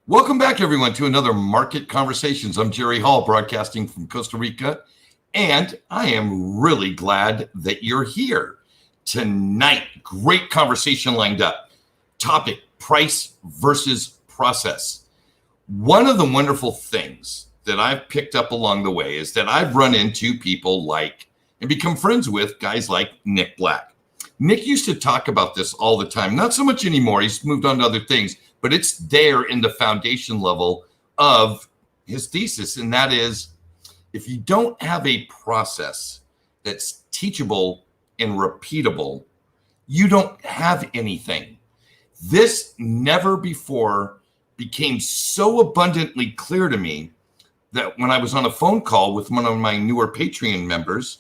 Welcome back, everyone, to another Market Conversations. I'm Jerry Hall, broadcasting from Costa Rica, and I am really glad that you're here tonight. Great conversation lined up. Topic: price versus process. One of the wonderful things that I've picked up along the way is that I've run into people like and become friends with guys like Nick Black. Nick used to talk about this all the time, not so much anymore. He's moved on to other things, but it's there in the foundation level of his thesis. And that is, if you don't have a process that's teachable and repeatable, you don't have anything. This never before became so abundantly clear to me that when I was on a phone call with one of my newer Patreon members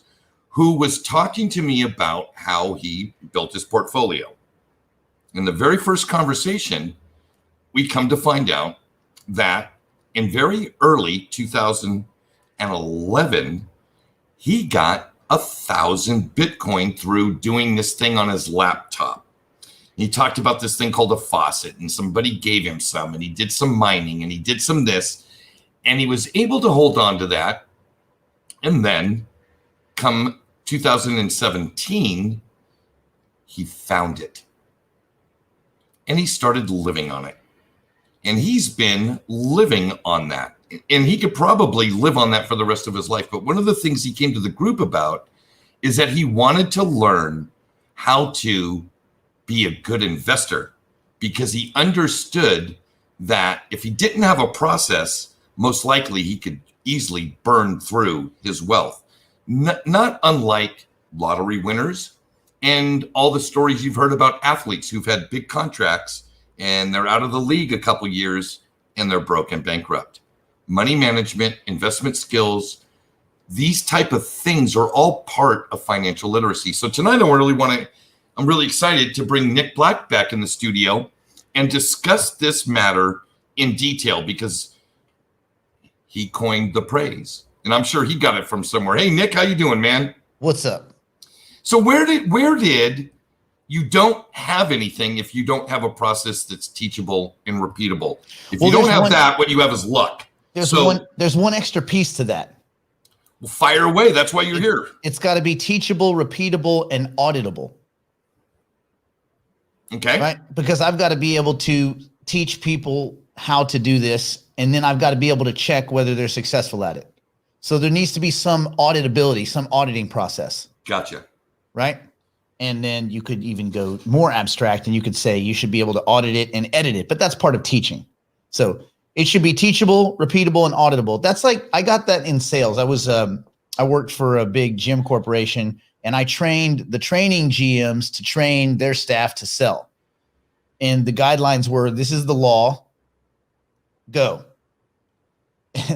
who was talking to me about how he built his portfolio. In the very first conversation, we come to find out that in very early 2011, he got 1,000 Bitcoin through doing this thing on his laptop. He talked about this thing called a faucet, and somebody gave him some, and he did some mining, and he did some this, and he was able to hold on to that. And then come 2017, he found it, and he started living on it. And he's been living on that. And he could probably live on that for the rest of his life. But one of the things he came to the group about is that he wanted to learn how to be a good investor, because he understood that if he didn't have a process, most likely he could easily burn through his wealth. Not unlike lottery winners and all the stories you've heard about athletes who've had big contracts and they're out of the league a couple years and they're broke and bankrupt. Money management, investment skills, these type of things are all part of financial literacy. So tonight I'm really excited to bring Nick Black back in the studio and discuss this matter in detail, because he coined the praise. And I'm sure he got it from somewhere. Hey, Nick, how you doing, man? What's up? So where did you don't have anything if you don't have a process that's teachable and repeatable? If you don't have that, what you have is luck. There's one extra piece to that. Well, fire away. That's why you're here. It's got to be teachable, repeatable, and auditable. Okay. Right? Because I've got to be able to teach people how to do this, and then I've got to be able to check whether they're successful at it. So there needs to be some auditability, some auditing process. Gotcha. Right? And then you could even go more abstract and you could say you should be able to audit it and edit it, but that's part of teaching. So it should be teachable, repeatable, and auditable. That's like, I got that in sales. I worked for a big gym corporation, and I trained the training GMs to train their staff to sell. And the guidelines were, this is the law, go.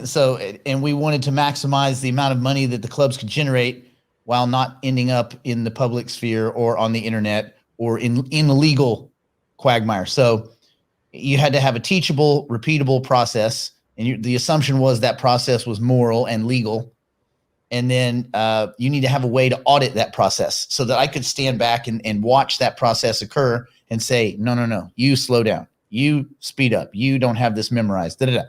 So, and we wanted to maximize the amount of money that the clubs could generate while not ending up in the public sphere or on the internet or in the legal quagmire. So you had to have a teachable, repeatable process. And the assumption was that process was moral and legal. And then you need to have a way to audit that process so that I could stand back and watch that process occur and say, no, you slow down, you speed up, you don't have this memorized, da-da-da.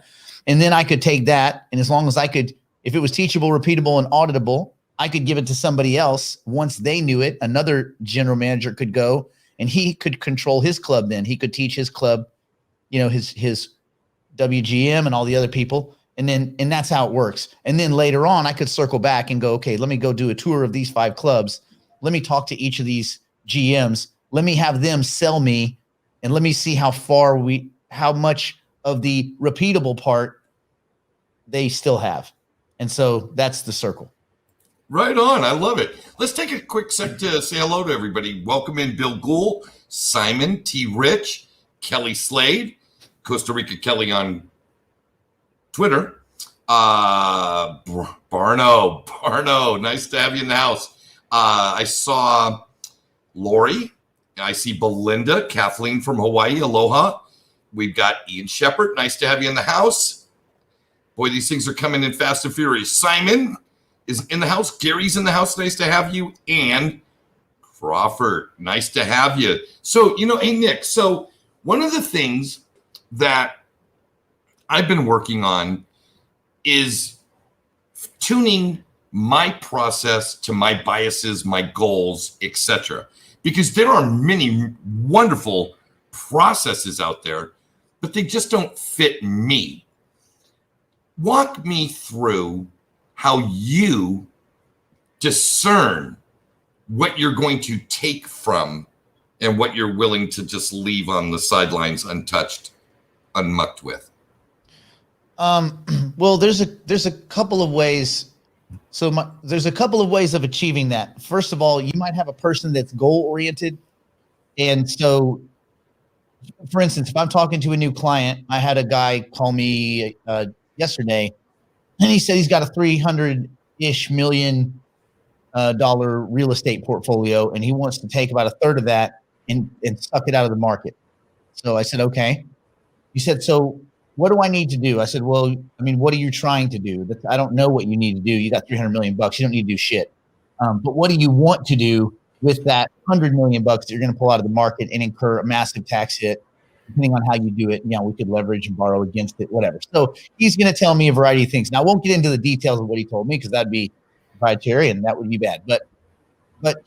And then I could take that, and as long as I could, if it was teachable, repeatable, and auditable, I could give it to somebody else. Once they knew it, another general manager could go, and he could control his club then. He could teach his club, his WGM and all the other people, and that's how it works. And then later on, I could circle back and go, okay, let me go do a tour of these 5 clubs. Let me talk to each of these GMs. Let me have them sell me, and let me see how much of the repeatable part they still have. And so that's the circle. Right on. I love it. Let's take a quick sec to say hello to everybody. Welcome in Bill Gould, Simon T. Rich, Kelly Slade, Costa Rica Kelly on Twitter. Barno, nice to have you in the house. I saw Lori. I see Belinda, Kathleen from Hawaii. Aloha. We've got Ian Shepard. Nice to have you in the house. Boy, these things are coming in fast and furious. Simon is in the house. Gary's in the house. Nice to have you. And Crawford, nice to have you. So, hey, Nick, so one of the things that I've been working on is tuning my process to my biases, my goals, etc. Because there are many wonderful processes out there, but they just don't fit me. Walk me through how you discern what you're going to take from and what you're willing to just leave on the sidelines untouched, unmucked with. Well, there's a couple of ways. So there's a couple of ways of achieving that. First of all, you might have a person that's goal oriented. And so, for instance, if I'm talking to a new client, I had a guy call me yesterday, and he said he's got a $300-ish million real estate portfolio, and he wants to take about a third of that and suck it out of the market. So I said, okay. He said, so what do I need to do? I said, well, I mean, what are you trying to do? I don't know what you need to do. You got $300 million. You don't need to do shit. But what do you want to do with that $100 million that you're going to pull out of the market and incur a massive tax hit, depending on how you do it? We could leverage and borrow against it, whatever. So he's going to tell me a variety of things. Now, I won't get into the details of what he told me because that'd be proprietary and that would be bad. But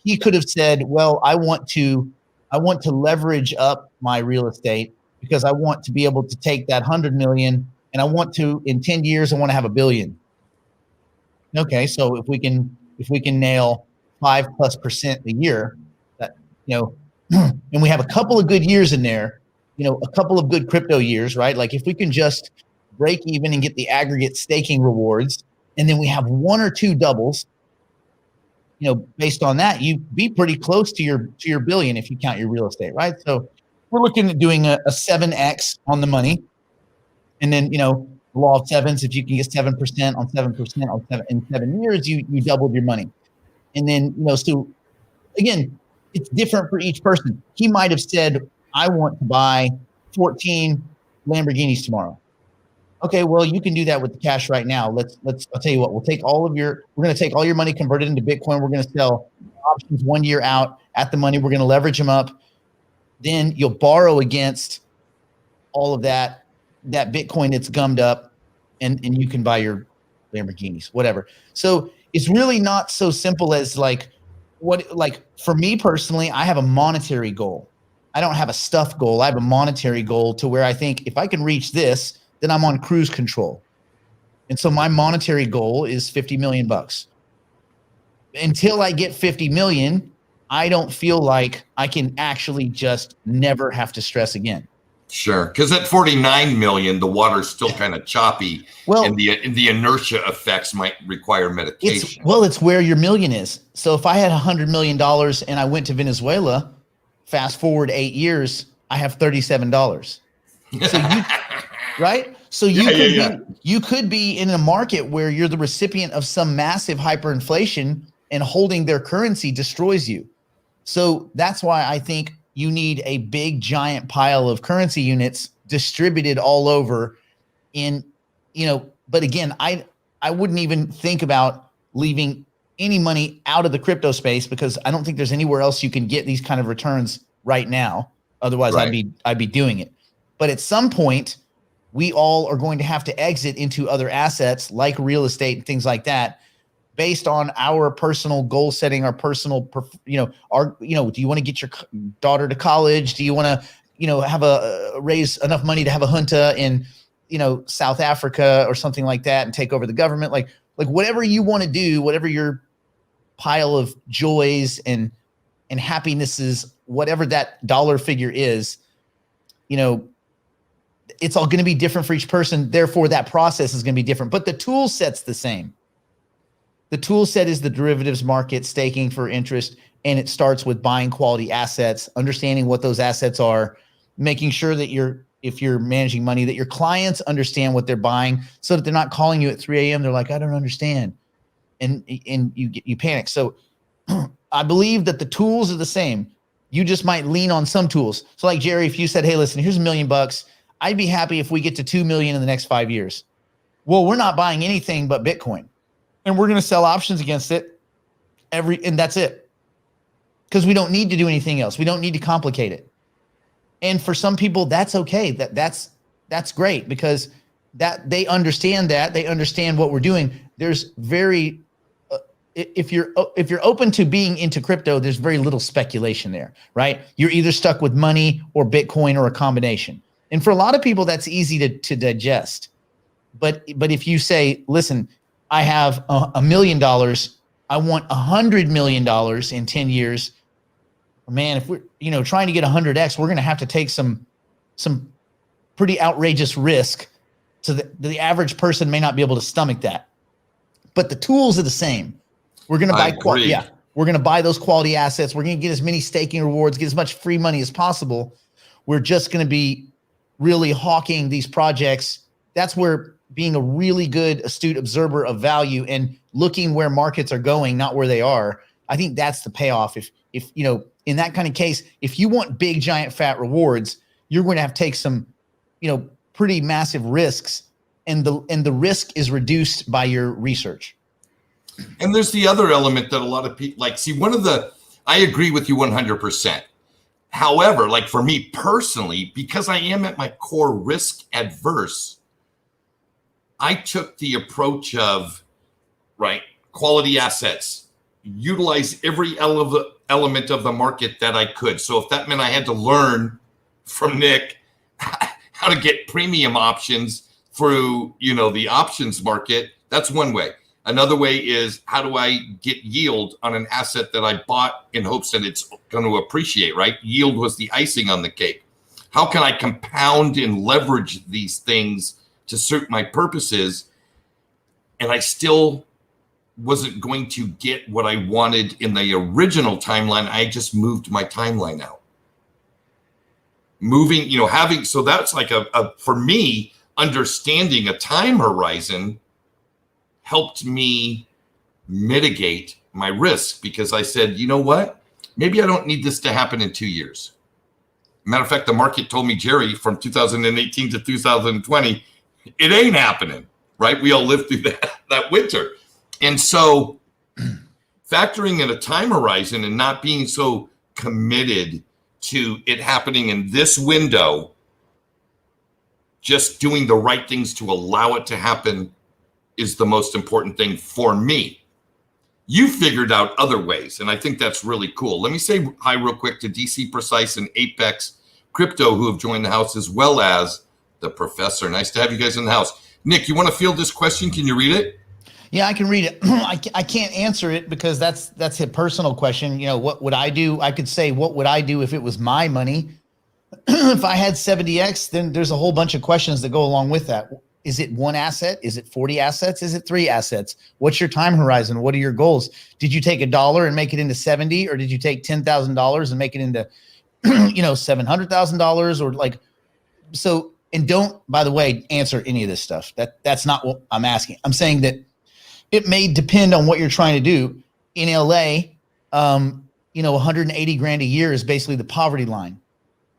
he could have said, well, I want to leverage up my real estate because I want to be able to take that 100 million and I want to, in 10 years, I want to have $1 billion. Okay. So if we can nail 5+% a year, that, and we have a couple of good years in there, a couple of good crypto years, right? Like if we can just break even and get the aggregate staking rewards, and then we have 1 or 2 doubles, based on that, you be pretty close to your billion if you count your real estate, right? So we're looking at doing a 7x on the money. And then, the law of sevens, if you can get 7% on 7% in 7 years, you doubled your money. And then, so again, it's different for each person. He might have said, I want to buy 14 Lamborghinis tomorrow. Okay, well, you can do that with the cash right now. I'll tell you what, we're going to take all your money, convert it into Bitcoin. We're going to sell options 1 year out at the money. We're going to leverage them up. Then you'll borrow against all of that Bitcoin that's gummed up, and you can buy your Lamborghinis, whatever. So it's really not so simple as for me personally, I have a monetary goal. I don't have a stuff goal. I have a monetary goal to where I think if I can reach this, then I'm on cruise control. And so my monetary goal is $50 million. Until I get 50 million, I don't feel like I can actually just never have to stress again. Sure, because at 49 million, the water's still kind of choppy, and the inertia effects might require medication. It's where your million is. So if I had $100 million and I went to Venezuela, fast forward 8 years, I have $37. So right? So you could be in a market where you're the recipient of some massive hyperinflation, and holding their currency destroys you. So that's why I think you need a big giant pile of currency units distributed all over but again, I wouldn't even think about leaving any money out of the crypto space because I don't think there's anywhere else you can get these kind of returns right now. Otherwise, right. I'd be doing it. But at some point, we all are going to have to exit into other assets like real estate and things like that, based on our personal goal setting, our personal, do you want to get your daughter to college? Do you want to, have raise enough money to have a junta in, South Africa or something like that and take over the government? Like whatever you want to do, whatever your pile of joys and happinesses, whatever that dollar figure is, it's all going to be different for each person. Therefore, that process is going to be different, but the tool set's the same. The tool set is the derivatives market, staking for interest, and it starts with buying quality assets, understanding what those assets are, making sure that if you're managing money, that your clients understand what they're buying so that they're not calling you at 3 a.m. They're like, I don't understand. And you panic. So I believe that the tools are the same. You just might lean on some tools. So like Jerry, if you said, hey, listen, here's $1 million, I'd be happy if we get to 2 million in the next 5 years. Well, we're not buying anything but Bitcoin. And we're going to sell options against it and that's it. Because we don't need to do anything else. We don't need to complicate it. And for some people, that's okay. That's great because that they understand what we're doing. There's very if you're open to being into crypto, there's very little speculation there, right? You're either stuck with money or Bitcoin or a combination. And for a lot of people, that's easy to digest. But if you say, listen, I have $1 million, I want $100 million in 10 years. Man, if we're trying to get 100x, we're going to have to take some pretty outrageous risk. So the average person may not be able to stomach that. But the tools are the same. We're going to buy we're going to buy those quality assets. We're going to get as many staking rewards, get as much free money as possible. We're just going to be really hawking these projects. That's where being a really good, astute observer of value and looking where markets are going, not where they are. I think that's the payoff. If in that kind of case, if you want big, giant, fat rewards, you're going to have to take some, pretty massive risks, and the risk is reduced by your research. And there's the other element that a lot of people I agree with you 100%. However, like for me personally, because I am at my core risk adverse, I took the approach of, quality assets, utilize every element of the market that I could. So if that meant I had to learn from Nick how to get premium options through, the options market, that's one way. Another way is, how do I get yield on an asset that I bought in hopes that it's going to appreciate, right? Yield was the icing on the cake. How can I compound and leverage these things to suit my purposes? And I still wasn't going to get what I wanted in the original timeline. I just moved my timeline out. So that's like for me, understanding a time horizon helped me mitigate my risk, because I said, you know what? Maybe I don't need this to happen in 2 years. Matter of fact, the market told me, Jerry, from 2018 to 2020, it ain't happening, right? We all lived through that winter. And so factoring in a time horizon and not being so committed to it happening in this window, just doing the right things to allow it to happen is the most important thing for me. You figured out other ways, and I think that's really cool. Let me say hi real quick to DC Precise and Apex Crypto, who have joined the house, as well as the professor. Nice to have you guys in the house. Nick, you want to field this question? Can you read it? Yeah, I can read it. I can't answer it because that's a personal question. What would I do? I could say, what would I do if it was my money? If I had 70x, then there's a whole bunch of questions that go along with that. Is it one asset? Is it 40 assets? Is it 3 assets? What's your time horizon? What are your goals? Did you take $1 and make it into 70, or did you take $10,000 and make it into, $700,000 or so? And don't, by the way, answer any of this stuff. That's not what I'm asking. I'm saying that it may depend on what you're trying to do. In LA, 180 grand a year is basically the poverty line.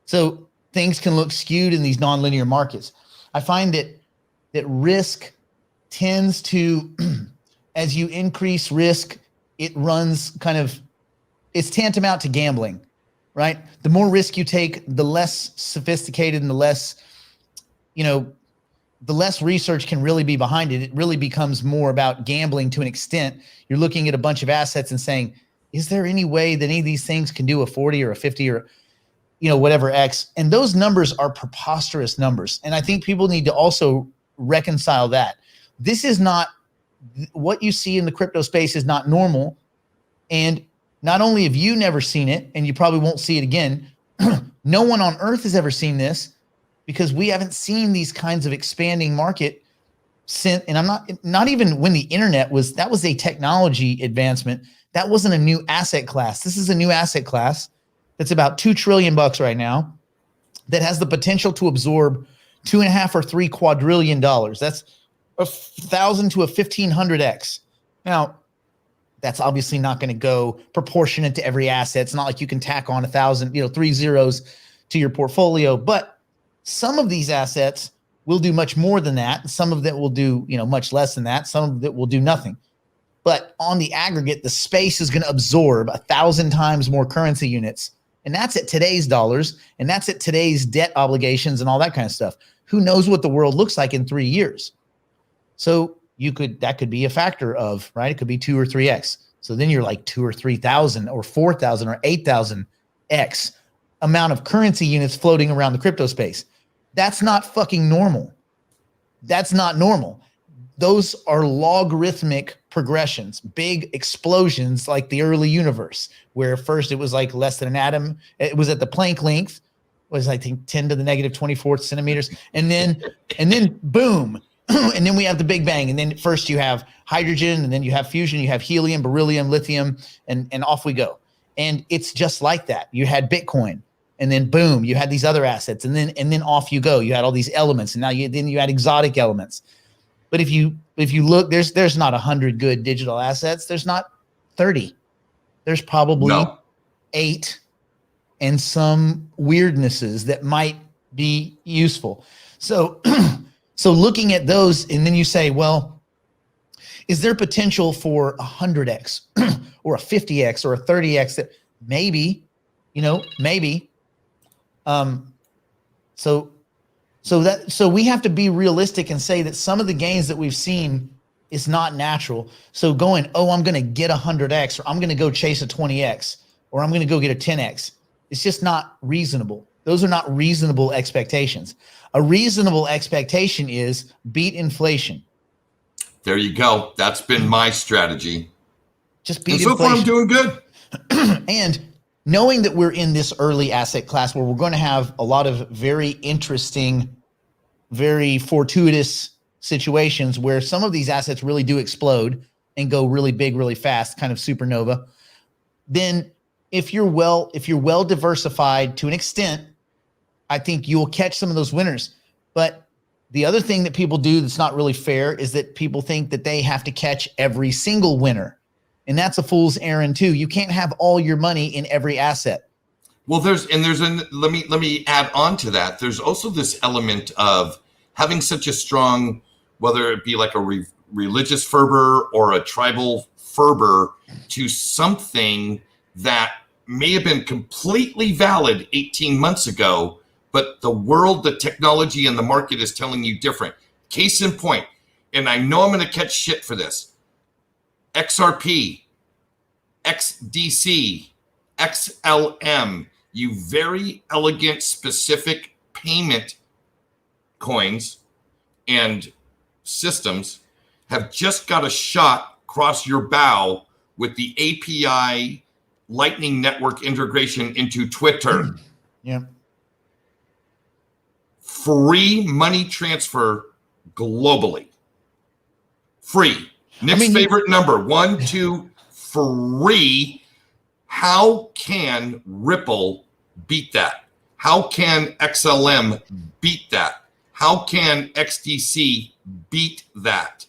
So things can look skewed in these nonlinear markets. I find that risk tends to, as you increase risk, it runs it's tantamount to gambling, right? The more risk you take, the less sophisticated and the less research can really be behind it. It really becomes more about gambling to an extent. You're looking at a bunch of assets and saying, is there any way that any of these things can do a 40 or a 50 or, whatever X? And those numbers are preposterous numbers. And I think people need to also reconcile that. This is not what you see in the crypto space is not normal. And not only have you never seen it, and you probably won't see it again, no one on earth has ever seen this, because we haven't seen these kinds of expanding market since. And I'm not even when the internet that was a technology advancement. That wasn't a new asset class. This is a new asset class that's about $2 trillion right now, that has the potential to absorb 2.5 or 3 quadrillion dollars. That's 1,000 to 1,500x. Now, that's obviously not going to go proportionate to every asset. It's not like you can tack on 1,000, 3 zeros to your portfolio. But some of these assets will do much more than that. Some of them will do, much less than that. Some of it will do nothing. But on the aggregate, the space is going to absorb 1,000 times more currency units. And that's at today's dollars. And that's at today's debt obligations and all that kind of stuff. Who knows what the world looks like in 3 years? So that could be a factor of, right? It could be 2 or 3x. So then you're like 2 or 3,000 or 4,000 or 8,000 X amount of currency units floating around the crypto space. That's not fucking normal. That's not normal. Those are logarithmic progressions, big explosions like the early universe, where first it was like less than an atom. It was at the Planck length, was I think 10 to the negative 24th centimeters. And then boom. And then we have the Big Bang. And then first you have hydrogen, and then you have fusion, you have helium, beryllium, lithium, and off we go. And it's just like that. You had Bitcoin, and then boom, you had these other assets, and then off you go. You had all these elements, and now you had exotic elements. But if you look, there's not 100 good digital assets. There's not 30. There's probably 8 and some weirdnesses that might be useful. So so looking at those, and then you say, well, is there potential for 100x or a 50x or a 30x? That maybe, maybe. So we have to be realistic and say that some of the gains that we've seen is not natural. So going, I'm going to get 100x, or I'm going to go chase a 20x, or I'm going to go get a 10x. It's just not reasonable. Those are not reasonable expectations. A reasonable expectation is beat inflation. There you go. That's been my strategy. Just beat inflation. So far, I'm doing good. And knowing that we're in this early asset class where we're going to have a lot of very interesting, very fortuitous situations where some of these assets really do explode and go really big, really fast, kind of supernova, then if you're well diversified to an extent, I think you'll catch some of those winners. But the other thing that people do that's not really fair is that people think that they have to catch every single winner. And that's a fool's errand too. You can't have all your money in every asset. Well, let me add on to that. There's also this element of having such a strong, whether it be like a religious fervor or a tribal fervor to something that may have been completely valid 18 months ago, but the world, the technology, and the market is telling you different. Case in point, and I know I'm going to catch shit for this, XRP, XDC, XLM, you very elegant, specific payment coins and systems have just got a shot across your bow with the API Lightning Network integration into Twitter. Yeah. Free money transfer globally. Free. Nick's favorite number, 1, 2, free. How can Ripple beat that? How can XLM beat that? How can XDC beat that?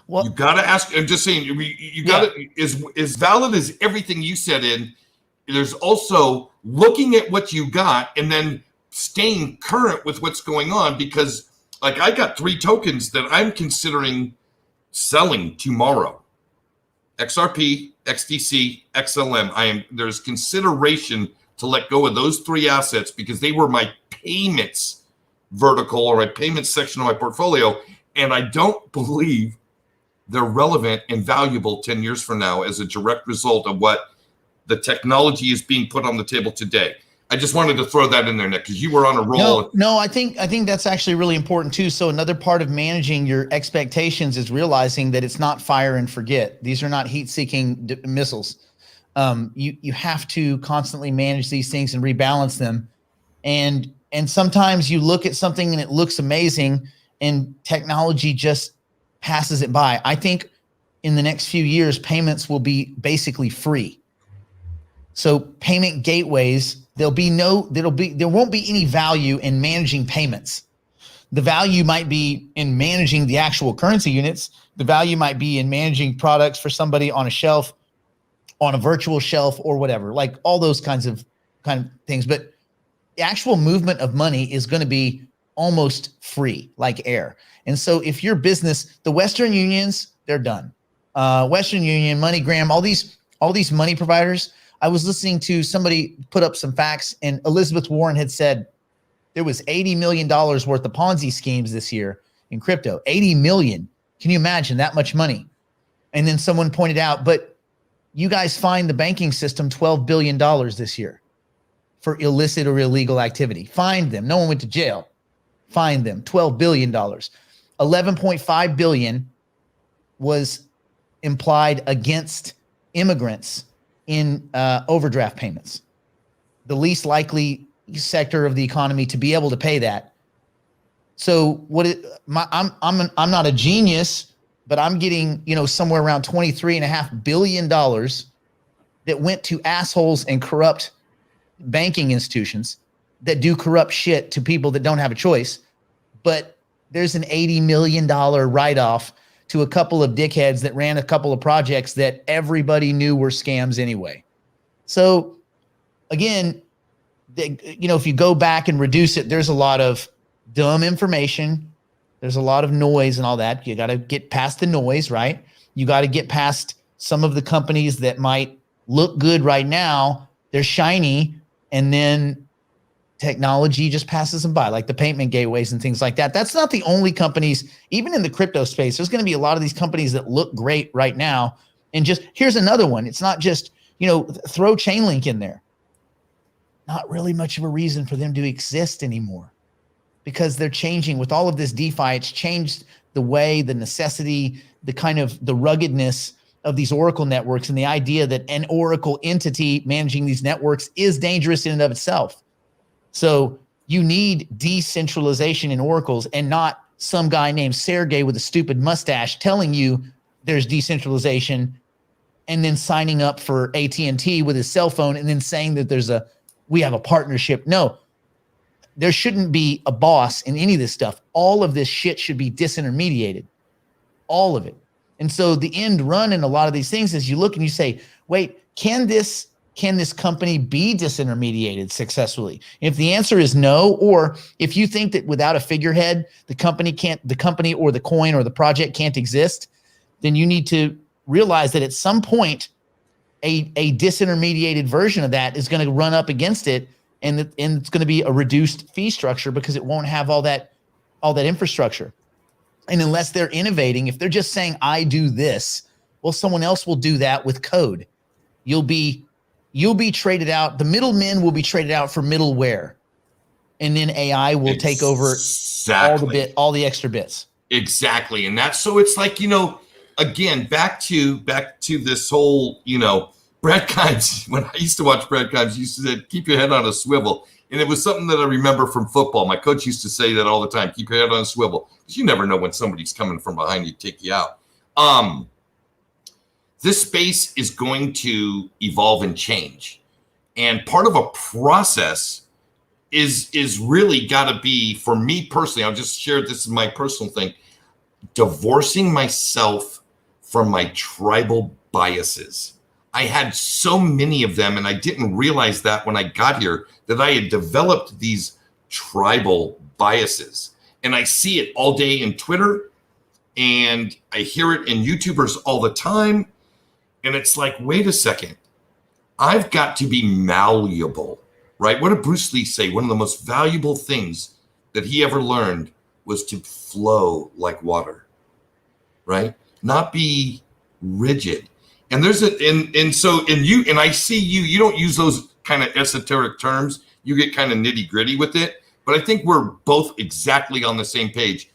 Well, you got to ask. I'm just saying, you got to, as valid as everything you said in, there's also looking at what you got and then staying current with what's going on, because like I got 3 tokens that I'm considering selling tomorrow. XRP, XDC, XLM. There's consideration to let go of those 3 assets because they were my payments vertical or my payments section of my portfolio. And I don't believe they're relevant and valuable 10 years from now as a direct result of what the technology is being put on the table today. I just wanted to throw that in there, Nick, because you were on a roll. No, I think that's actually really important too. So another part of managing your expectations is realizing that it's not fire and forget. These are not heat-seeking missiles. You have to constantly manage these things and rebalance them. And sometimes you look at something and it looks amazing, and technology just passes it by. I think in the next few years, payments will be basically free. So payment gateways, there won't be any value in managing payments. The value might be in managing the actual currency units. The value might be in managing products for somebody on a shelf, on a virtual shelf, or whatever, like all those kind of things. But the actual movement of money is going to be almost free, like air. And so if your business, the Western Unions, they're done. Western Union, MoneyGram, all these money providers. I was listening to somebody put up some facts, and Elizabeth Warren had said There was $80 million worth of Ponzi schemes this year in crypto. 80 million. Can you imagine that much money? And then someone pointed out, but you guys fined the banking system $12 billion this year for illicit or illegal activity. Fined them. No one went to jail. Fined them $12 billion. 11.5 billion was implied against immigrants in overdraft payments. The least likely sector of the economy to be able to pay that. So I'm not a genius, but I'm getting, somewhere around $23.5 billion that went to assholes and corrupt banking institutions that do corrupt shit to people that don't have a choice. But there's an $80 million write-off to a couple of dickheads that ran a couple of projects that everybody knew were scams anyway. So again, if you go back and reduce it, there's a lot of dumb information. There's a lot of noise and all that. You got to get past the noise, right? You got to get past some of the companies that might look good right now. They're shiny, and then technology just passes them by, like the payment gateways and things like that. That's not the only companies, even in the crypto space. There's going to be a lot of these companies that look great right now. And just here's another one. It's not just, throw Chainlink in there. Not really much of a reason for them to exist anymore, because they're changing with all of this DeFi. It's changed the way, the necessity, the kind of the ruggedness of these Oracle networks, and the idea that an Oracle entity managing these networks is dangerous in and of itself. So you need decentralization in Oracles, and not some guy named Sergey with a stupid mustache telling you there's decentralization and then signing up for AT&T with his cell phone and then saying that we have a partnership. No, there shouldn't be a boss in any of this stuff. All of this shit should be disintermediated, all of it. And so the end run in a lot of these things is you look and you say, wait, can this company be disintermediated successfully? If the answer is no, or if you think that without a figurehead, the company or the coin or the project can't exist, then you need to realize that at some point, a disintermediated version of that is going to run up against it, and it's going to be a reduced fee structure because it won't have all that infrastructure. And unless they're innovating, if they're just saying, I do this, well, someone else will do that with code. You'll be traded out. The middlemen will be traded out for middleware, and then AI will take over all the extra bits. Exactly. And that's, so it's like, again, back to this whole, Brad Kimes. When I used to watch Brad Kimes, he used to say, keep your head on a swivel. And it was something that I remember from football. My coach used to say that all the time, keep your head on a swivel, because you never know when somebody's coming from behind you to take you out. This space is going to evolve and change. And part of a process is really got to be, for me personally, I'll just share this is my personal thing, divorcing myself from my tribal biases. I had so many of them, and I didn't realize that when I got here, that I had developed these tribal biases. And I see it all day in Twitter, and I hear it in YouTubers all the time. And it's like, wait a second, I've got to be malleable, right? What did Bruce Lee say? One of the most valuable things that he ever learned was to flow like water, right? Not be rigid. And there's and I see you don't use those kind of esoteric terms. You get kind of nitty gritty with it, but I think we're both exactly on the same page.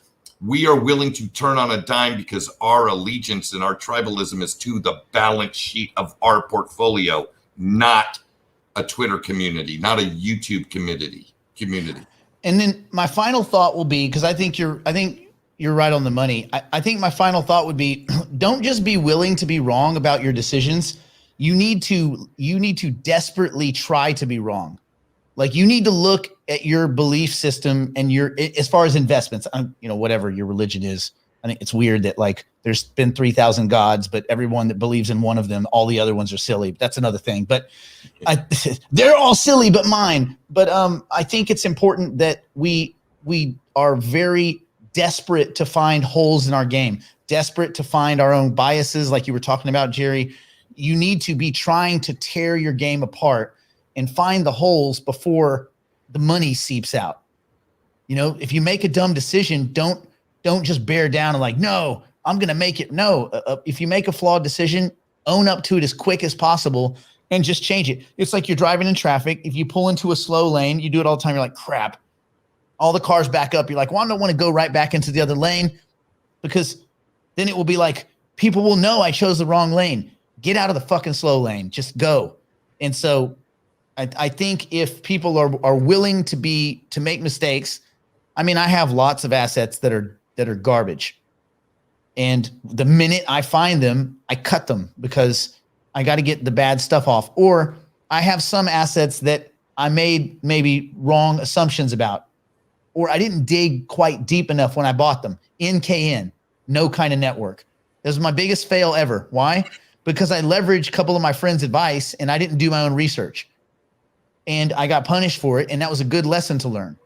We are willing to turn on a dime because our allegiance and our tribalism is to the balance sheet of our portfolio, not a Twitter community, not a YouTube community. And then my final thought will be, because I think you're right on the money. I think my final thought would be, don't just be willing to be wrong about your decisions. You need to desperately try to be wrong. Like, you need to look at your belief system and as far as investments, whatever your religion is. I think it's weird that, like, there's been 3,000 gods, but everyone that believes in one of them, all the other ones are silly. That's another thing. But they're all silly, but mine. But I think it's important that we are very desperate to find holes in our game, desperate to find our own biases, like you were talking about, Jerry. You need to be trying to tear your game apart and find the holes before the money seeps out. If you make a dumb decision, don't just bear down and like, no, I'm going to make it. No, if you make a flawed decision, own up to it as quick as possible and just change it. It's like you're driving in traffic. If you pull into a slow lane, you do it all the time. You're like, crap, all the cars back up. You're like, well, I don't want to go right back into the other lane, because then it will be like, people will know I chose the wrong lane. Get out of the fucking slow lane. Just go. And so I think if people are willing to make mistakes, I mean, I have lots of assets that are garbage. And the minute I find them, I cut them because I got to get the bad stuff off. Or I have some assets that I made maybe wrong assumptions about, or I didn't dig quite deep enough when I bought them. NKN, no kind of network. This is my biggest fail ever. Why? Because I leveraged a couple of my friends' advice and I didn't do my own research. And I got punished for it. And that was a good lesson to learn.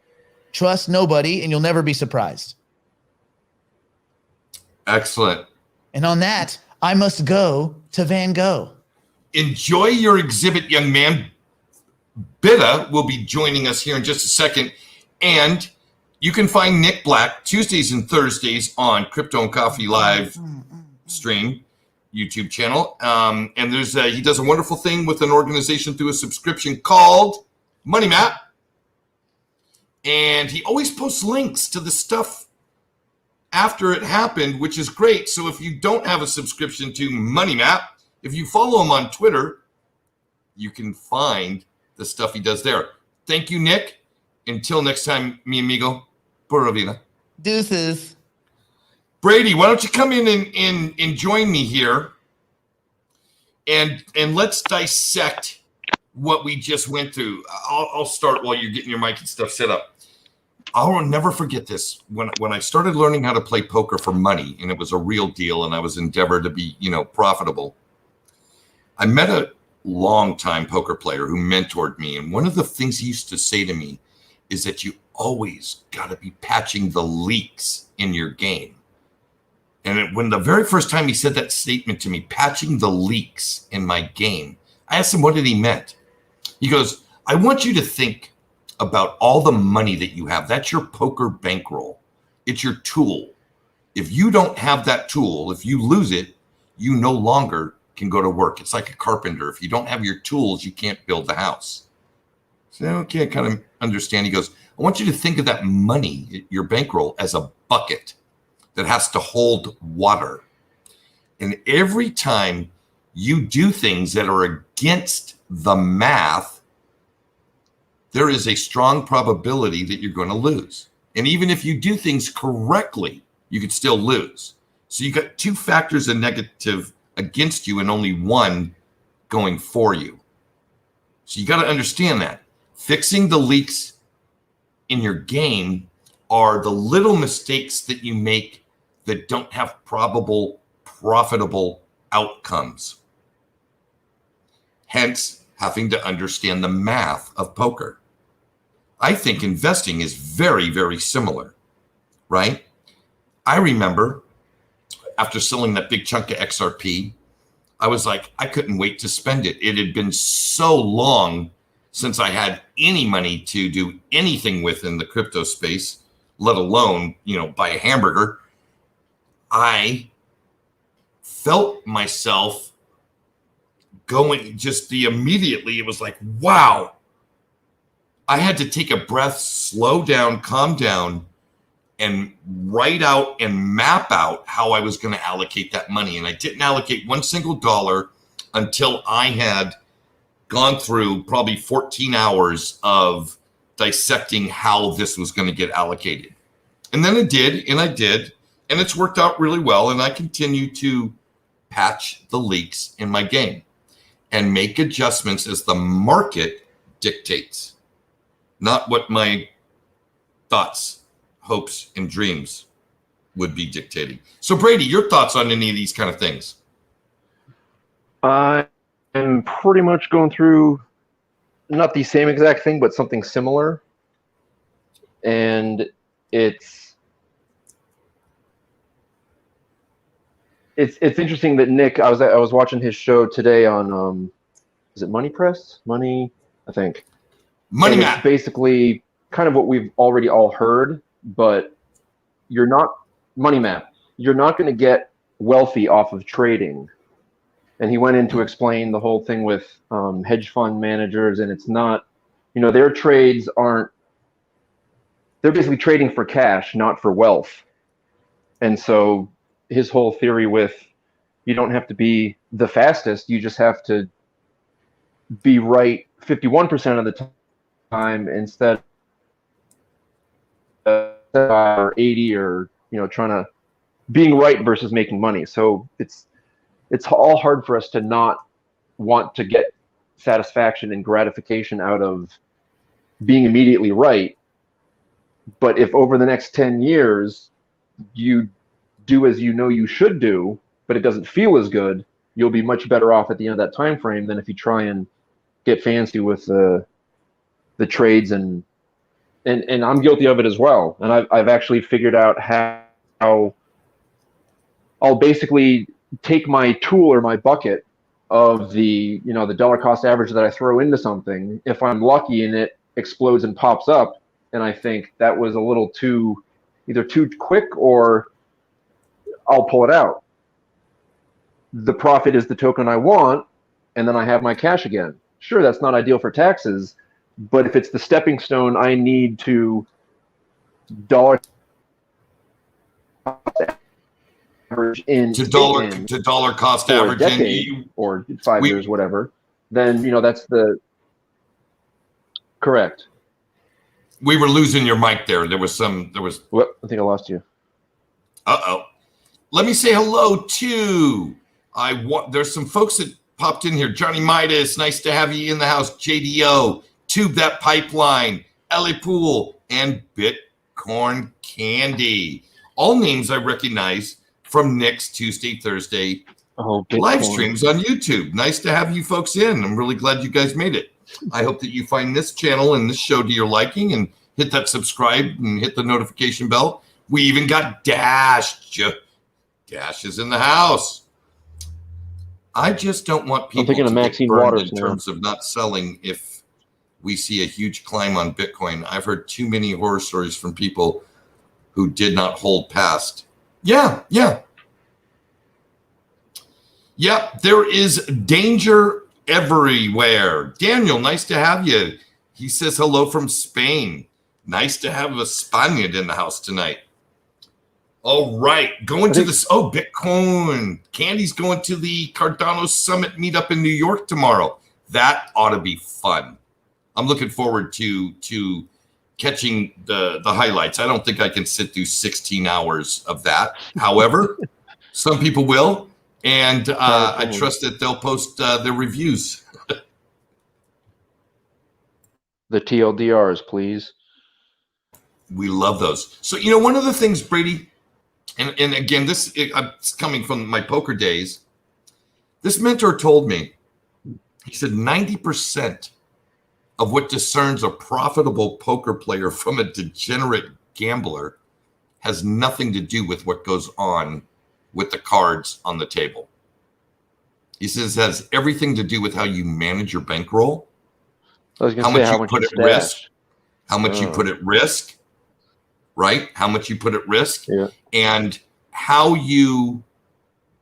Trust nobody and you'll never be surprised. Excellent. And on that, I must go to Van Gogh. Enjoy your exhibit, young man. Bitta will be joining us here in just a second. And you can find Nick Black Tuesdays and Thursdays on Crypto and Coffee Live stream YouTube channel. And there's he does a wonderful thing with an organization through a subscription called Money Map. And he always posts links to the stuff after it happened, which is great. So if you don't have a subscription to Money Map, if you follow him on Twitter, you can find the stuff he does there. Thank you, Nick. Until next time, mi amigo, pura vida. Deuces. Brady, why don't you come in and join me here, and let's dissect what we just went through. I'll start while you're getting your mic and stuff set up. I'll never forget this. When I started learning how to play poker for money, and it was a real deal, and I was endeavored to be, profitable, I met a longtime poker player who mentored me, and one of the things he used to say to me is that you always got to be patching the leaks in your game. And when the very first time he said that statement to me, patching the leaks in my game, I asked him what did he meant. He goes, I want you to think about all the money that you have. That's your poker bankroll. It's your tool. If you don't have that tool, if you lose it, you no longer can go to work. It's like a carpenter. If you don't have your tools, you can't build the house. So okay, I kind of understand. He goes, I want you to think of that money, your bankroll, as a bucket that has to hold water. And every time you do things that are against the math, there is a strong probability that you're going to lose. And even if you do things correctly, you could still lose. So you got two factors of negative against you and only one going for you. So you got to understand that. Fixing the leaks in your game are the little mistakes that you make that don't have probable, profitable outcomes. Hence, having to understand the math of poker. I think investing is very, very similar, right? I remember after selling that big chunk of XRP, I was like, I couldn't wait to spend it. It had been so long since I had any money to do anything with in the crypto space, let alone, buy a hamburger. I felt myself going immediately. It was like, wow. I had to take a breath, slow down, calm down, and write out and map out how I was going to allocate that money. And I didn't allocate one single dollar until I had gone through probably 14 hours of dissecting how this was going to get allocated. And then I did, and it's worked out really well. And I continue to patch the leaks in my game and make adjustments as the market dictates, not what my thoughts, hopes, and dreams would be dictating. So Brady, your thoughts on any of these kind of things? I'm pretty much going through not the same exact thing, but something similar. And it's interesting that Nick, I was watching his show today on is it Money Press? I think. Money Map. Basically, kind of what we've already all heard, but you're not money map. You're not going to get wealthy off of trading. And he went in to explain the whole thing with hedge fund managers, and it's not, their trades aren't, they're basically trading for cash, not for wealth. And so his whole theory with, you don't have to be the fastest, you just have to be right 51% of the time instead of 80 or, trying to being right versus making money. So it's all hard for us to not want to get satisfaction and gratification out of being immediately right. But if over the next 10 years you do as you should do, but it doesn't feel as good, you'll be much better off at the end of that time frame than if you try and get fancy with the trades. And I'm guilty of it as well. And I've actually figured out how I'll basically take my tool or my bucket of the dollar cost average that I throw into something. If I'm lucky and it explodes and pops up, and I think that was a little either too quick, or I'll pull it out. The profit is the token I want, and then I have my cash again. Sure, that's not ideal for taxes, but if it's the stepping stone I need to dollar average to dollar cost average in or 5 years, whatever, then that's the correct. We were losing your mic there. There was What? I think I lost you. Let me say hello to there's some folks that popped in here. Johnny Midas, nice to have you in the house. JDO, Tube That Pipeline, Ellie Pool, and Bitcoin Candy. All names I recognize from Nick's Tuesday, Thursday live streams on YouTube. Nice to have you folks in. I'm really glad you guys made it. I hope that you find this channel and this show to your liking and hit that subscribe and hit the notification bell. We even got Dash. Dash is in the house. I just don't want people to get burned in terms of not selling if we see a huge climb on Bitcoin. I've heard too many horror stories from people who did not hold past. Yeah, there is danger everywhere. Daniel, nice to have you. He says hello from Spain. Nice to have a Spaniard in the house tonight. All right, going to this. Oh, Bitcoin. Candy's going to the Cardano Summit meetup in New York tomorrow. That ought to be fun. I'm looking forward to catching the highlights. I don't think I can sit through 16 hours of that. However, some people will. And I trust that they'll post their reviews. The TLDRs, please. We love those. So, one of the things, Brady, and again, it's coming from my poker days. This mentor told me, he said 90% of what discerns a profitable poker player from a degenerate gambler has nothing to do with what goes on with the cards on the table. He says it has everything to do with how you manage your bankroll, how much you put at risk, right? How much you put at risk, and how you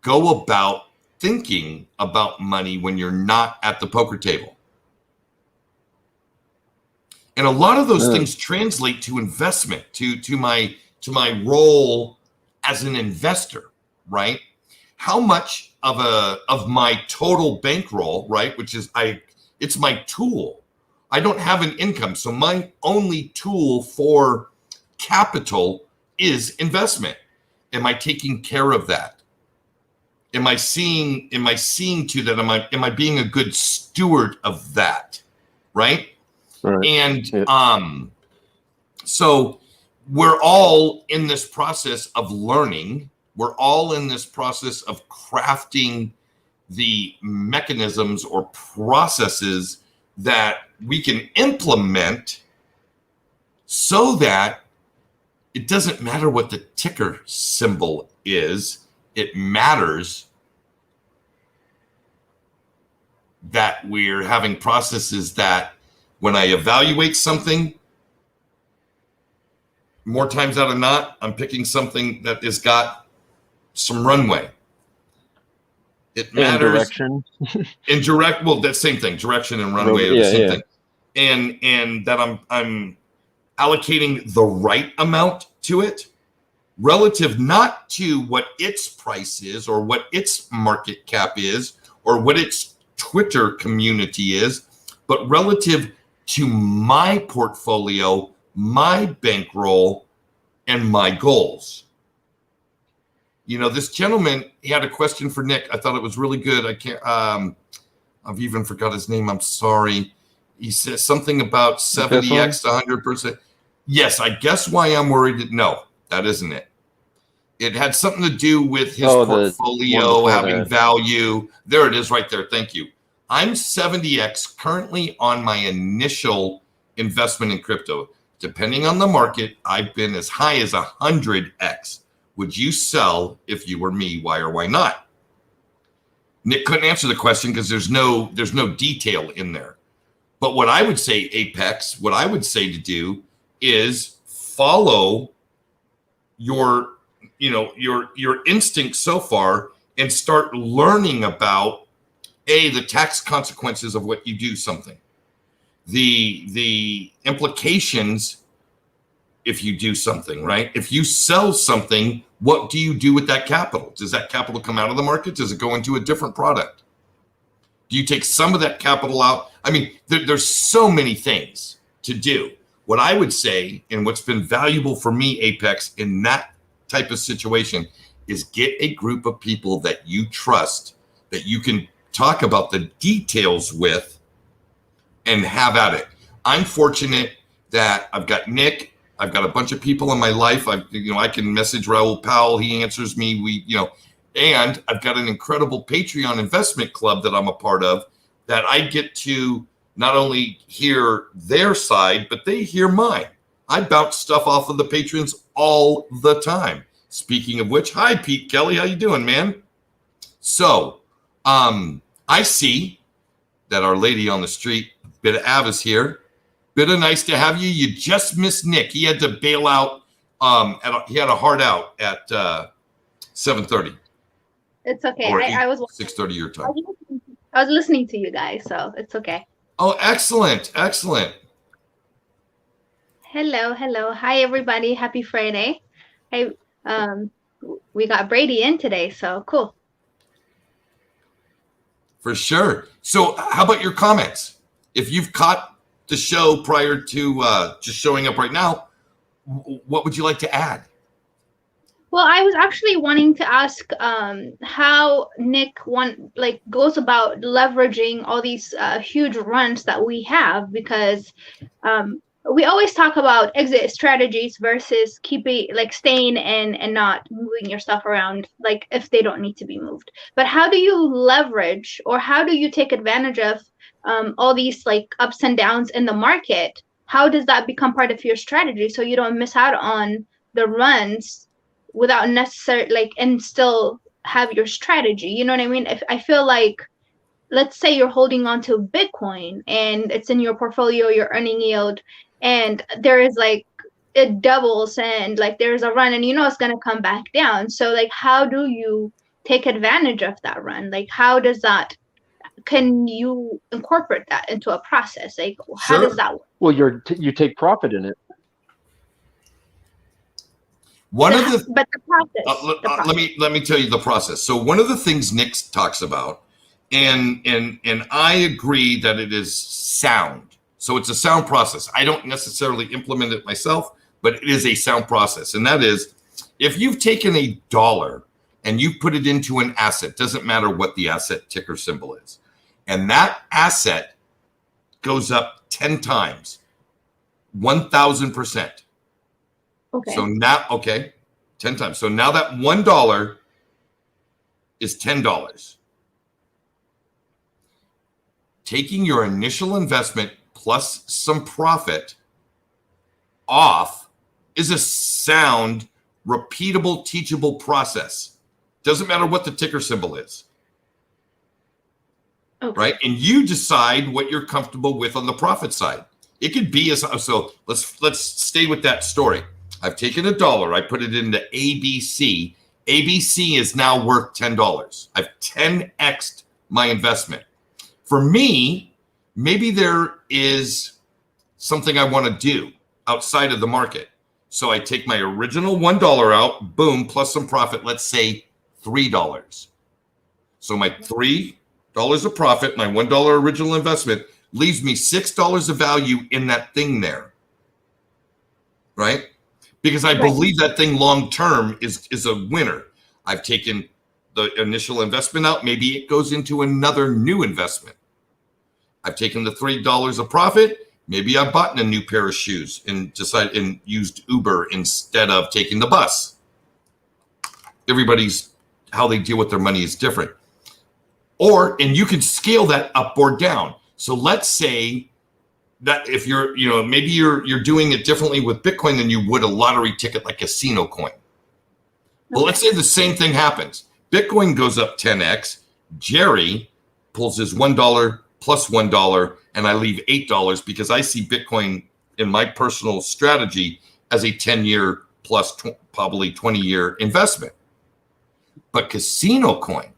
go about thinking about money when you're not at the poker table. And a lot of those things translate to investment, to my role as an investor, right? How much of my total bankroll, right? Which is it's my tool. I don't have an income, so my only tool for capital is investment. Am I taking care of that? Am I seeing to that? Am I being a good steward of that? Right? And so we're all in this process of learning. We're all in this process of crafting the mechanisms or processes that we can implement so that it doesn't matter what the ticker symbol is. It matters that we're having processes that when I evaluate something, more times out of not, I'm picking something that has got some runway. It matters. And direction. Well, that same thing. Direction and runway are the same thing. And that I'm allocating the right amount to it, relative not to what its price is or what its market cap is or what its Twitter community is, but relative to my portfolio, my bankroll, and my goals. You know, this gentleman, he had a question for Nick. I thought it was really good. I can't, I've even forgot his name. I'm sorry. He says something about 70x to 100%. Yes, I guess why I'm worried. No, that isn't it. It had something to do with his portfolio having value. There it is right there. Thank you. I'm 70x currently on my initial investment in crypto. Depending on the market, I've been as high as 100x. Would you sell if you were me? Why or why not? Nick couldn't answer the question because there's no detail in there. But what I would say, Apex, what I would say to do is follow your instinct so far and start learning about the tax consequences of what you do something, the implications if you do something, right? If you sell something, what do you do with that capital? Does that capital come out of the market? Does it go into a different product? Do you take some of that capital out? I mean, there's so many things to do. What I would say, and what's been valuable for me, Apex, in that type of situation, is get a group of people that you trust, that you can talk about the details with, and have at it. I'm fortunate that I've got Nick. I've got a bunch of people in my life. I can message Raul Powell. He answers me. And I've got an incredible Patreon investment club that I'm a part of, that I get to not only hear their side, but they hear mine. I bounce stuff off of the patrons all the time. Speaking of which, hi, Pete Kelly. How you doing, man? So I see that our lady on the street, Bit of Av, is here. Bit of nice to have you. You just missed Nick. He had to bail out. He had a hard out at 7:30. It's okay. I was 6:30 your time. I was listening to you guys, so it's okay. Oh, excellent. Excellent. Hello. Hi, everybody. Happy Friday. Hey, we got Brady in today, so cool. For sure. So how about your comments? If you've caught the show prior to just showing up right now, what would you like to add? Well, I was actually wanting to ask how Nick goes about leveraging all these huge runs that we have, because we always talk about exit strategies versus staying and not moving your stuff around, like if they don't need to be moved. But how do you leverage, or how do you take advantage of all these ups and downs in the market? How does that become part of your strategy so you don't miss out on the runs without necessarily and still have your strategy? You know what I mean? If I feel like, let's say you're holding on to Bitcoin and it's in your portfolio, you're earning yield, and there is it doubles and there's a run and it's going to come back down. So how do you take advantage of that run? Can you incorporate that into a process? How does that work? Well, you take profit in it. The process. Let me tell you the process. So one of the things Nick talks about, and I agree that it is sound. So it's a sound process. I don't necessarily implement it myself, but it is a sound process. And that is, if you've taken $1 and you put it into an asset, doesn't matter what the asset ticker symbol is, and that asset goes up 10 times, 1,000%. Okay. So now, 10 times. So now that $1 is $10. Taking your initial investment plus some profit off is a sound, repeatable, teachable process. Doesn't matter what the ticker symbol is. Okay. Right? And you decide what you're comfortable with on the profit side. It could be so let's stay with that story. I've taken $1. I put it into ABC. ABC is now worth $10. I've 10x'd my investment. For me, maybe there is something I want to do outside of the market. So I take my original $1 out, boom, plus some profit, let's say $3. So my $3 of profit, my $1 original investment, leaves me $6 of value in that thing there, right? Because I believe that thing long term is a winner. I've taken the initial investment out. Maybe it goes into another new investment. I've taken the $3 of profit. Maybe I bought a new pair of shoes and used Uber instead of taking the bus. Everybody's how they deal with their money is different. And you can scale that up or down. So let's say that if you're, maybe you're doing it differently with Bitcoin than you would a lottery ticket like casino coin. Well, let's say the same thing happens. Bitcoin goes up 10x. Jerry pulls his $1 plus $1, and I leave $8 because I see Bitcoin in my personal strategy as a 10-year plus probably 20-year investment. But casino coin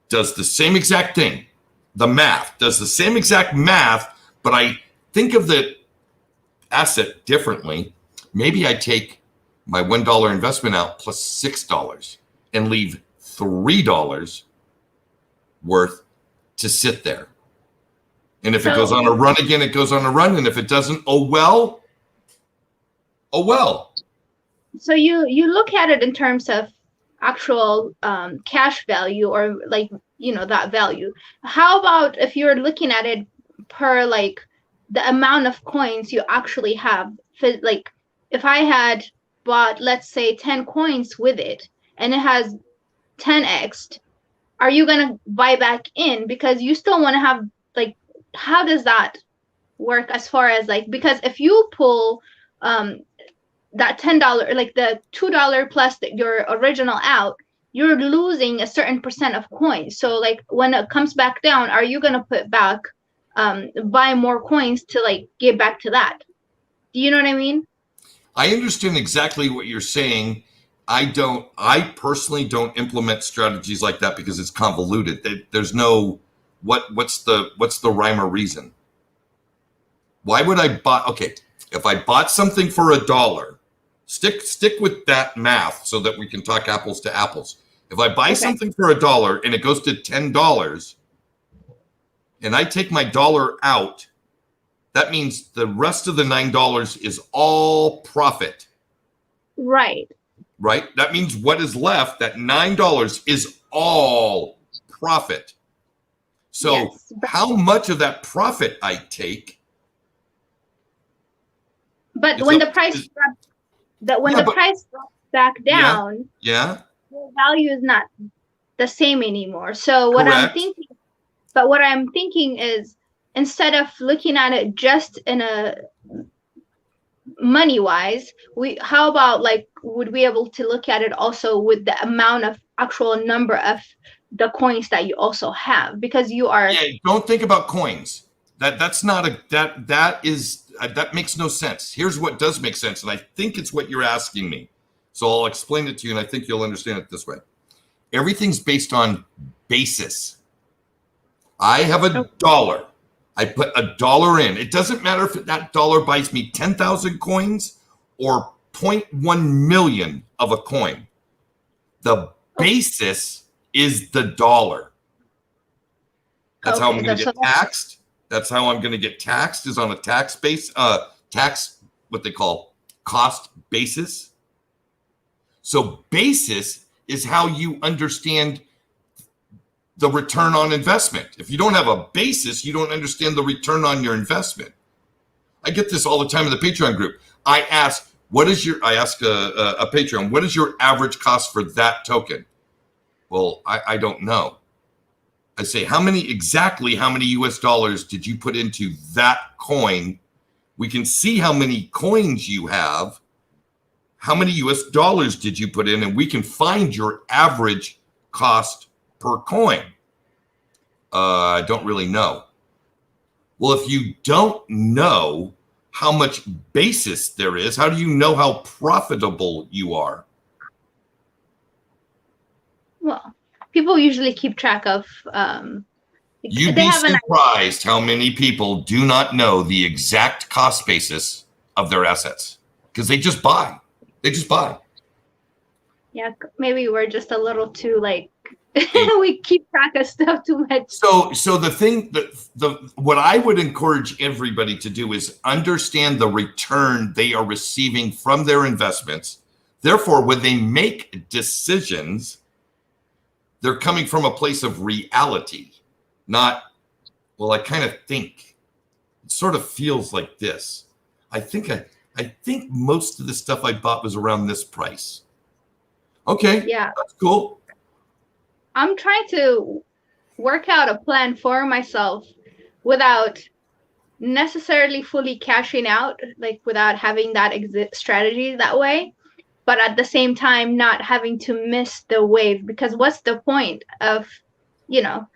does the same exact thing. The math does the same exact math, but I think of the asset differently. Maybe I take my $1 investment out plus $6 and leave $3 worth to sit there. And if it goes on a run again, it goes on a run. And if it doesn't, oh well. So you look at it in terms of actual cash value or that value. How about if you're looking at it per the amount of coins you actually have? If I had bought, let's say 10 coins with it and it has 10x'd, are you going to buy back in? Because you still want to have how does that work as far as because if you pull that $10, the $2 plus your original out, you're losing a certain percent of coins. So when it comes back down, are you going to put back, buy more coins to get back to that? Do you know what I mean? I understand exactly what you're saying. I personally don't implement strategies like that because it's convoluted. There's no, what's the rhyme or reason? Why would I buy? Okay. If I bought something for $1, stick with that math so that we can talk apples to apples. If I buy something for $1 and it goes to $10 and I take my dollar out, that means the rest of the $9 is all profit. Right. That means what is left, that $9 is all profit. So yes, how much of that profit I take? But when the price drops back down, the value is not the same anymore. So what I'm thinking is, instead of looking at it just in a money wise, how about would we be able to look at it also with the amount of actual number of the coins that you also have? Because you are don't think about coins. That's not that makes no sense. Here's what does make sense, and I think it's what you're asking me. So I'll explain it to you, and I think you'll understand it this way. Everything's based on basis. I have $1. I put $1 in. It doesn't matter if that dollar buys me 10,000 coins or 0.1 million of a coin. The basis is the dollar. That's how I'm going to get taxed. That's how I'm going to get taxed, is on a tax base, what they call cost basis. So basis is how you understand the return on investment. If you don't have a basis, you don't understand the return on your investment. I get this all the time in the Patreon group. I ask a Patreon, what is your average cost for that token? Well, I don't know. I say, how many US dollars did you put into that coin? We can see how many coins you have. How many US dollars did you put in? And we can find your average cost per coin. I don't really know. Well, if you don't know how much basis there is? How do you know how profitable you are? Well, people usually keep track of. You'd be surprised how many people do not know the exact cost basis of their assets because they just buy. They just buy. Yeah, maybe we're just a little too like we keep track of stuff too much. So the thing that what I would encourage everybody to do is understand the return they are receiving from their investments. Therefore, when they make decisions, they're coming from a place of reality, not, well, I kind of think. It sort of feels like this. I think most of the stuff I bought was around this price. Okay, yeah, that's cool. I'm trying to work out a plan for myself without necessarily fully cashing out, like without having that exit strategy that way, but at the same time not having to miss the wave, because what's the point of, you know,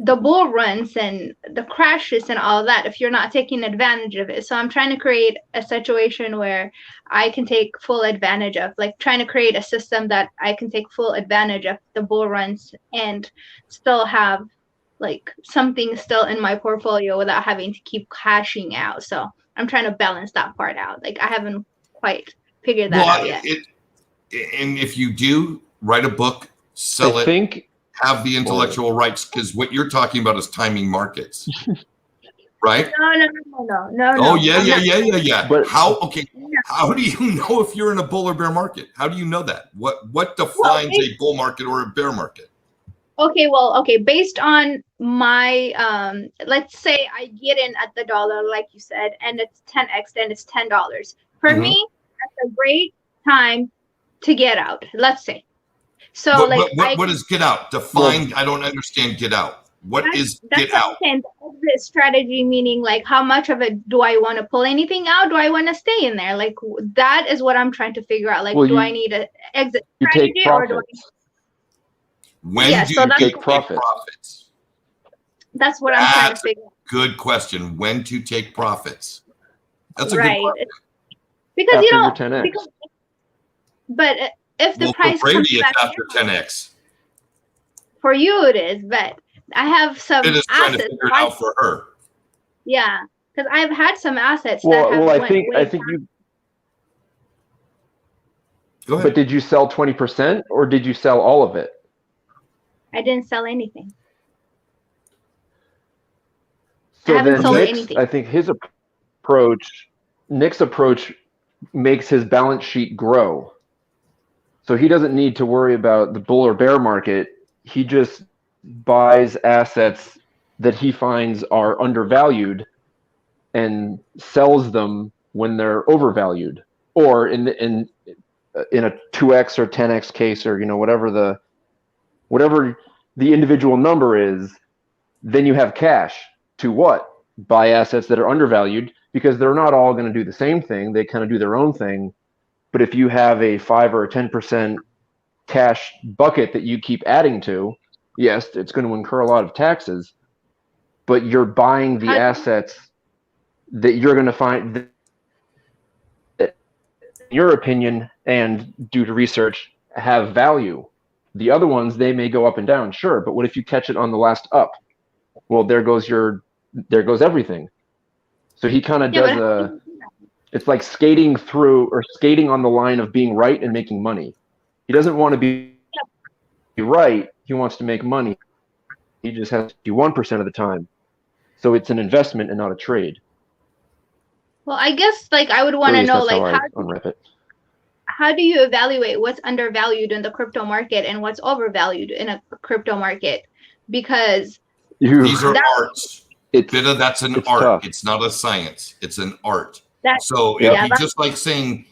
the bull runs and the crashes and all that if you're not taking advantage of it? So I'm trying to create a situation where I can take full advantage of, like trying to create a system that I can take full advantage of the bull runs and still have like something still in my portfolio without having to keep cashing out. So I'm trying to balance that part out. Like I haven't quite figured that out yet. And if you do, write a book, sell it. Have the intellectual rights, because what you're talking about is timing markets, right? No. Oh yeah. But how do you know if you're in a bull or bear market? How do you know that? What defines a bull market or a bear market? Okay. Based on my let's say I get in at the dollar, like you said, and it's 10x, and it's $10. For me, that's a great time to get out. Let's say. So what is get out? Define. I don't understand get out. What is get out? The exit strategy, meaning like how much of it do I want to pull anything out? Do I want to stay in there? Like that is what I'm trying to figure out. Like, do I need an exit strategy or do I? When do you take profits? That's what I'm trying to figure out. Good question. When to take profits? That's a right. good question. Because you know, but if the price for Brady, comes back it's after 10x. For you, it is, but I have some it is assets. Trying to figure it out for her. Yeah, because I've had some assets. I think you. Go ahead. But did you sell 20% or did you sell all of it? I didn't sell anything. So I haven't sold anything. I think Nick's approach makes his balance sheet grow. So he doesn't need to worry about the bull or bear market. He just buys assets that he finds are undervalued and sells them when they're overvalued, or in a 2x or 10x case, or whatever the individual number is. Then you have cash to buy assets that are undervalued, because they're not all going to do the same thing. They kind of do their own thing. But if you have a 5 or a 10% cash bucket that you keep adding to, yes, it's going to incur a lot of taxes, but you're buying the assets that you're going to find that, in your opinion and due to research, have value. The other ones, they may go up and down, sure, but what if you catch it on the last up? Well, there goes everything. So he kind of does it's like skating on the line of being right and making money. He doesn't want to be right. He wants to make money. He just has to do 1% of the time. So it's an investment and not a trade. Well, I guess like I would want to know like how do you evaluate what's undervalued in the crypto market and what's overvalued in a crypto market? Because these are arts. That's an art. Tough. It's not a science. It's an art. Just like saying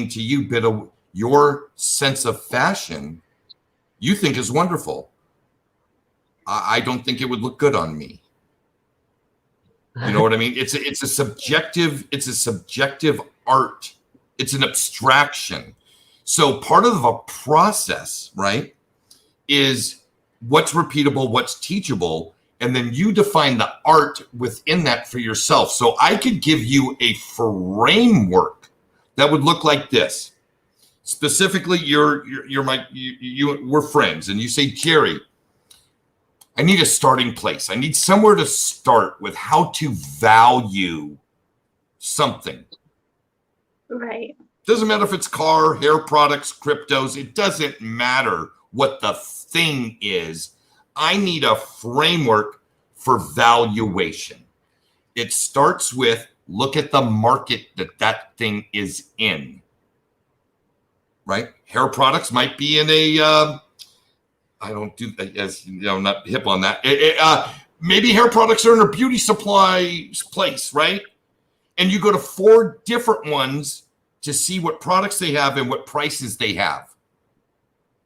to you, Bitta, your sense of fashion, you think is wonderful. I don't think it would look good on me. You know what I mean? It's a subjective art. It's an abstraction. So part of a process, right, is what's repeatable, what's teachable, And then you define the art within that for yourself. So I could give you a framework that would look like this. Specifically, we're friends, and you say, Jerry, I need a starting place. I need somewhere to start with how to value something. Right. Doesn't matter if it's car, hair products, cryptos. It doesn't matter what the thing is. I need a framework for valuation. It starts with look at the market that thing is in. Right? Hair products might be in a, I don't do, as you know, I'm not hip on that. Maybe hair products are in a beauty supply place, right? And you go to 4 different ones to see what products they have and what prices they have,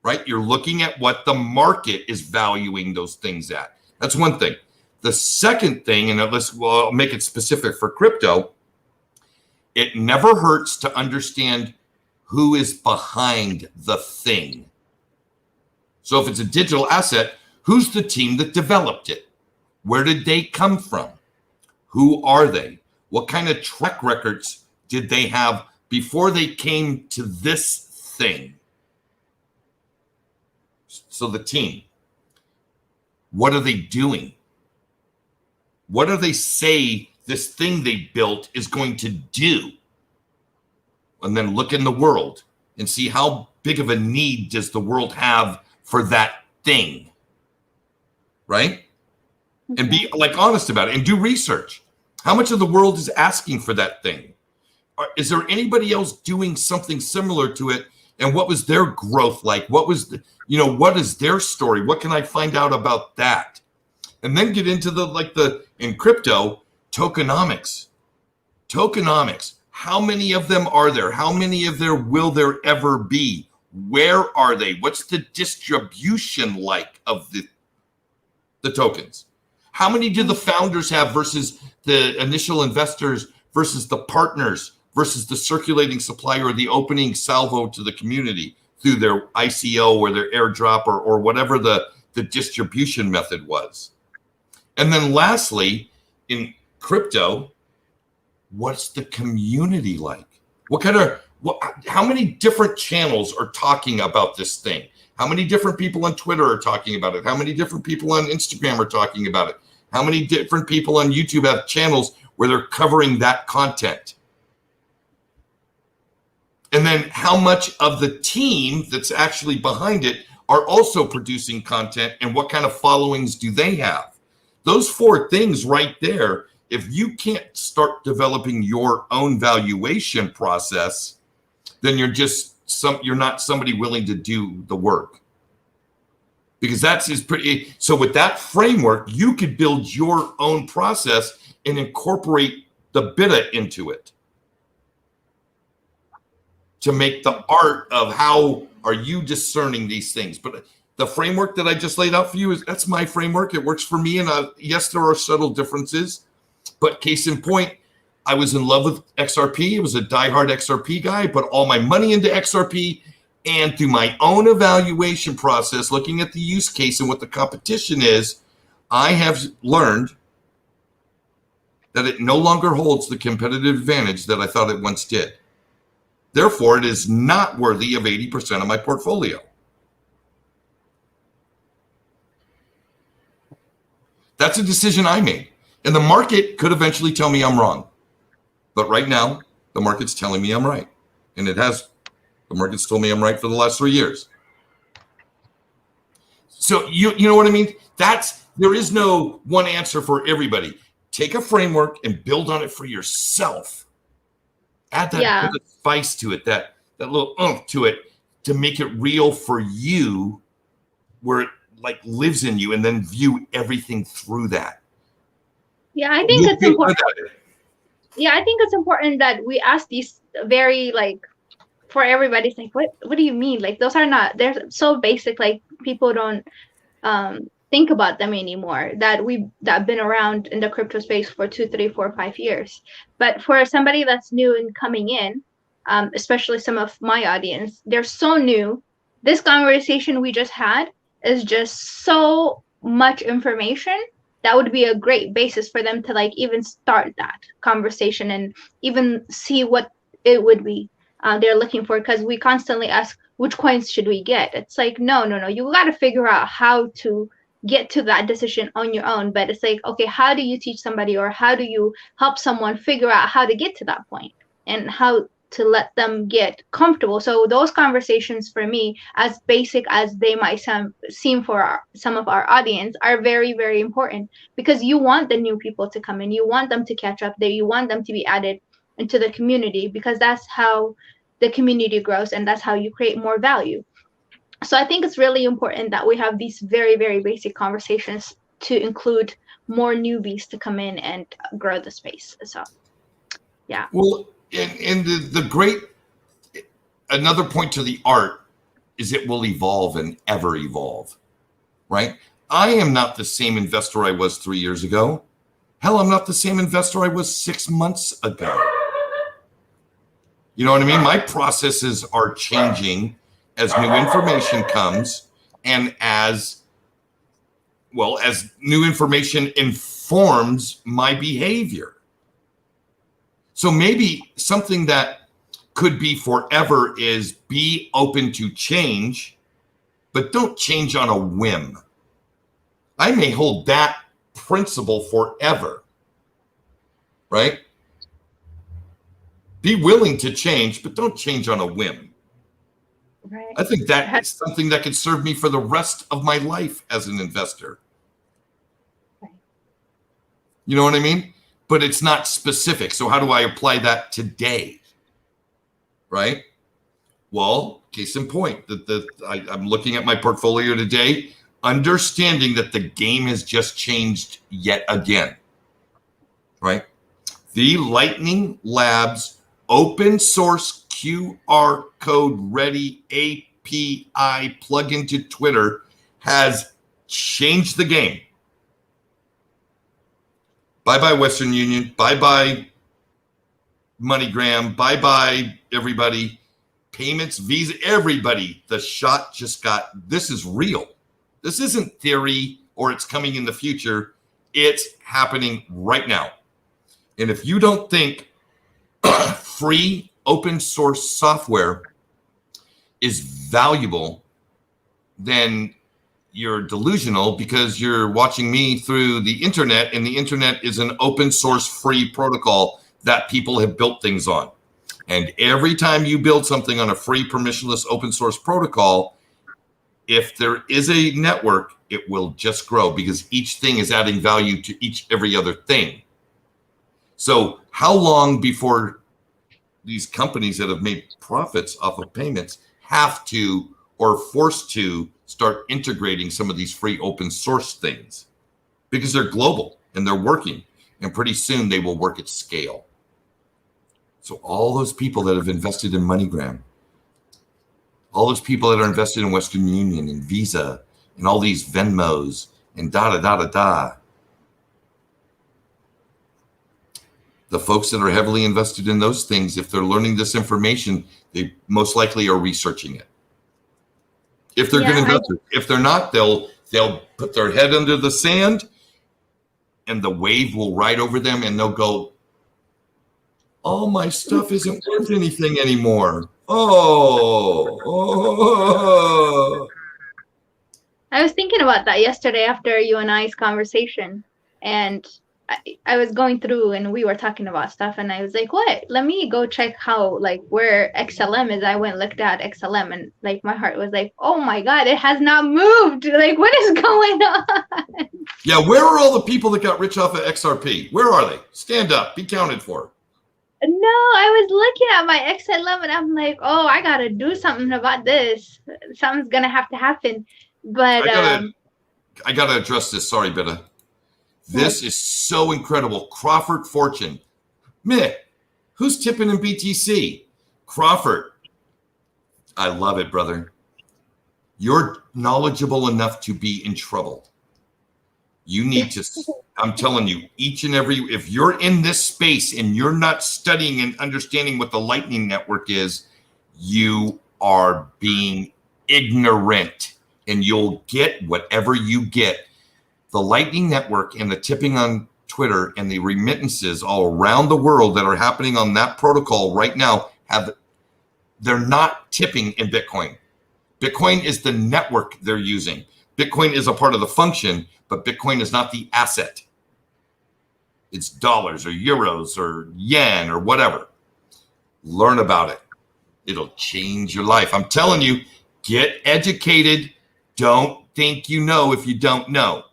right? You're looking at what the market is valuing those things at. That's one thing. The second thing, and I'll make it specific for crypto, it never hurts to understand who is behind the thing. So if it's a digital asset, who's the team that developed it? Where did they come from? Who are they? What kind of track records did they have before they came to this thing? So the team, what are they doing? What do they say this thing they built is going to do? And then look in the world and see how big of a need does the world have for that thing, right? Okay. And be like honest about it and do research. How much of the world is asking for that thing? Is there anybody else doing something similar to it? And what was their growth like? What was what is their story? What can I find out about that? And then get into in crypto, tokenomics. How many of them are there? How many of there will there ever be? Where are they? What's the distribution like of the tokens? How many do the founders have versus the initial investors versus the partners versus the circulating supply or the opening salvo to the community through their ICO or their airdrop or whatever the distribution method was? And then lastly, in crypto, what's the community like? How many different channels are talking about this thing? How many different people on Twitter are talking about it? How many different people on Instagram are talking about it? How many different people on YouTube have channels where they're covering that content? And then how much of the team that's actually behind it are also producing content, and what kind of followings do they have? Those 4 things right there, if you can't start developing your own valuation process, then you're not somebody willing to do the work. Because so with that framework, you could build your own process and incorporate the beta into it to make the art of how are you discerning these things. But the framework that I just laid out for you, that's my framework. It works for me. And yes, there are subtle differences, but case in point, I was in love with XRP. I was a diehard XRP guy, put all my money into XRP, and through my own evaluation process, looking at the use case and what the competition is, I have learned that it no longer holds the competitive advantage that I thought it once did. Therefore, it is not worthy of 80% of my portfolio. That's a decision I made. And the market could eventually tell me I'm wrong. But right now, the market's telling me I'm right. And it has. The market's told me I'm right for the last 3 years. So you know what I mean? There is no one answer for everybody. Take a framework and build on it for yourself. Add that bit of spice to it, that little oomph to it to make it real for you, where it lives in you, and then view everything through that. Yeah, I think it's important. Yeah, I think it's important that we ask these very for everybody's what do you mean? Those are not, they're so basic, people don't think about them anymore, that have been around in the crypto space for 2, 3, 4, 5 years. But for somebody that's new and coming in, especially some of my audience, they're so new. This conversation we just had is just so much information that would be a great basis for them to like even start that conversation and even see what it would be they're looking for, because we constantly ask which coins should we get. It's like no, you got to figure out how to get to that decision on your own. But it's like, okay, how do you teach somebody, or how do you help someone figure out how to get to that point and how to let them get comfortable? So those conversations for me, as basic as they might seem for some of our audience, are very, very important, because you want the new people to come in, you want them to catch up there, you want them to be added into the community, because that's how the community grows and that's how you create more value. So I think it's really important that we have these very, very basic conversations to include more newbies to come in and grow the space. So, yeah. Well, and the great, another point to the art is it will evolve and ever evolve, right? I am not the same investor I was 3 years ago. Hell, I'm not the same investor I was 6 months ago. You know what I mean? My processes are changing as new information comes, and as new information informs my behavior. So maybe something that could be forever is be open to change, but don't change on a whim. I may hold that principle forever, right? Be willing to change, but don't change on a whim. Right. I think that is something that could serve me for the rest of my life as an investor. Right. You know what I mean? But it's not specific. So how do I apply that today? Right? Well, case in point, I'm looking at my portfolio today, understanding that the game has just changed yet again. Right? The Lightning Labs open source QR code ready API plug into Twitter has changed the game. Bye-bye Western Union. Bye-bye MoneyGram. Bye-bye everybody. Payments, Visa, everybody. The shot just got, this is real. This isn't theory or it's coming in the future. It's happening right now. And if you don't think free open source software is valuable, then you're delusional, because you're watching me through the internet, and the internet is an open source free protocol that people have built things on. And every time you build something on a free permissionless open source protocol, if there is a network, it will just grow, because each thing is adding value to every other thing. So how long before these companies that have made profits off of payments have to or forced to start integrating some of these free open source things? Because they're global and they're working, and pretty soon they will work at scale. So all those people that have invested in MoneyGram, all those people that are invested in Western Union and Visa and all these Venmos and da-da-da-da-da, the folks that are heavily invested in those things, if they're learning this information, they most likely are researching it. If they're good investors. If they're not, they'll put their head under the sand and the wave will ride over them, and they'll go, all my stuff isn't worth anything anymore. Oh. I was thinking about that yesterday after you and I's conversation, and I was going through and we were talking about stuff, and I was like, what? Let me go check how, like, where XLM is. I went and looked at XLM, and like my heart was like, oh my God, it has not moved. Like, what is going on? Yeah, where are all the people that got rich off of XRP? Where are they? Stand up, be counted for. No, I was looking at my XLM and I'm like, oh, I gotta do something about this. Something's gonna have to happen. But I gotta address this. Sorry, Betta. This is so incredible. Crawford Fortune. Meh. Who's tipping in BTC? Crawford. I love it, brother. You're knowledgeable enough to be in trouble. You need to, I'm telling you, each and every, if you're in this space and you're not studying and understanding what the Lightning Network is, you are being ignorant, and you'll get whatever you get. the Lightning Network and the tipping on Twitter and the remittances all around the world that are happening on that protocol right now they're not tipping in Bitcoin. Bitcoin is the network they're using. Bitcoin is a part of the function, but Bitcoin is not the asset. It's dollars or euros or yen or whatever. Learn about it. It'll change your life. I'm telling you, get educated. Don't think you know if you don't know.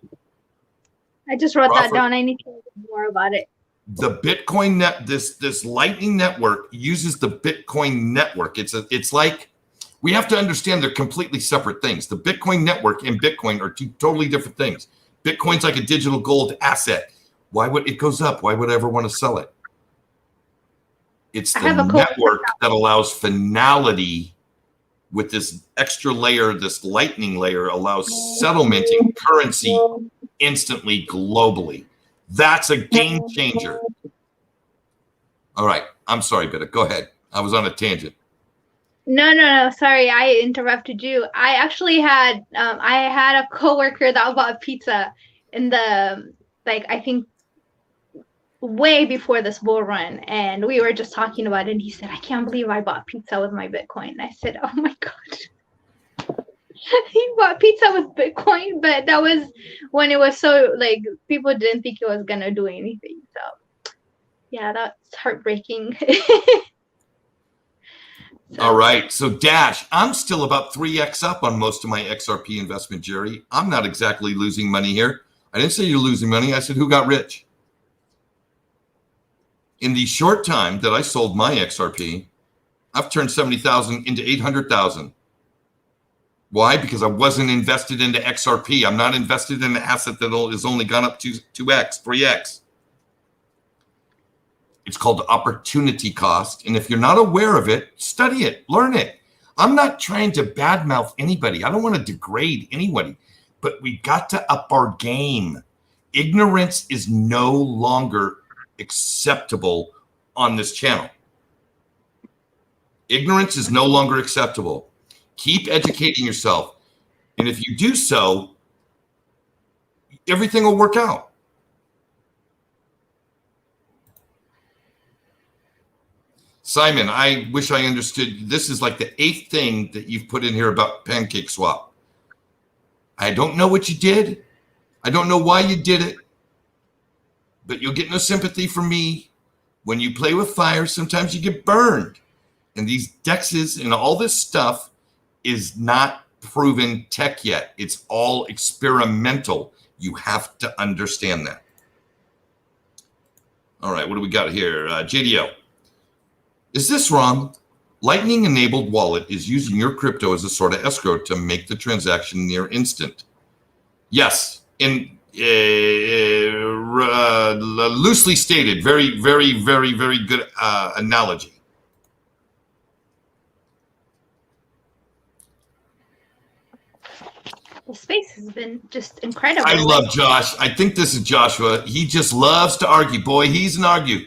I just wrote that down. I need to learn more about it. The Bitcoin this Lightning Network uses the Bitcoin network. It's like, we have to understand they're completely separate things. The Bitcoin network and Bitcoin are two totally different things. Bitcoin's like a digital gold asset. Why would it goes up? Why would I ever want to sell it? It's the network that allows finality with this extra layer, this Lightning layer allows settlementing currency instantly globally. That's a game changer. All right. I'm sorry, Bitta. Go ahead. I was on a tangent. No. Sorry, I interrupted you. I actually had a coworker that bought pizza in the, like, I think way before this bull run, and we were just talking about it, and he said, I can't believe I bought pizza with my Bitcoin. I said, oh my God. He bought pizza with Bitcoin, but that was when it was so, like, people didn't think it was gonna do anything. So yeah, that's heartbreaking. All right. So Dash, I'm still about 3x up on most of my XRP investment, Jerry. I'm not exactly losing money here. I didn't say you're losing money. I said, who got rich? In the short time that I sold my XRP, I've turned 70,000 into 800,000. Why? Because I wasn't invested into XRP. I'm not invested in an asset that has only gone up to 2x, 3x. It's called opportunity cost. And if you're not aware of it, study it, learn it. I'm not trying to badmouth anybody. I don't want to degrade anybody, but we got to up our game. Ignorance is no longer acceptable on this channel. Ignorance is no longer acceptable. Keep educating yourself. And if you do so, everything will work out. Simon, I wish I understood. This is like the 8th thing that you've put in here about Pancake Swap. I don't know what you did. I don't know why you did it. But you'll get no sympathy from me. When you play with fire, sometimes you get burned. And these dexes and all this stuff is not proven tech yet. It's all experimental. You have to understand that. All right, what do we got here? JDO. Is this wrong? Lightning enabled wallet is using your crypto as a sort of escrow to make the transaction near instant. Yes, in loosely stated, very, very, very, very good analogy. The space has been just incredible. I love Josh. I think this is Joshua. He just loves to argue. Boy, he's an argue.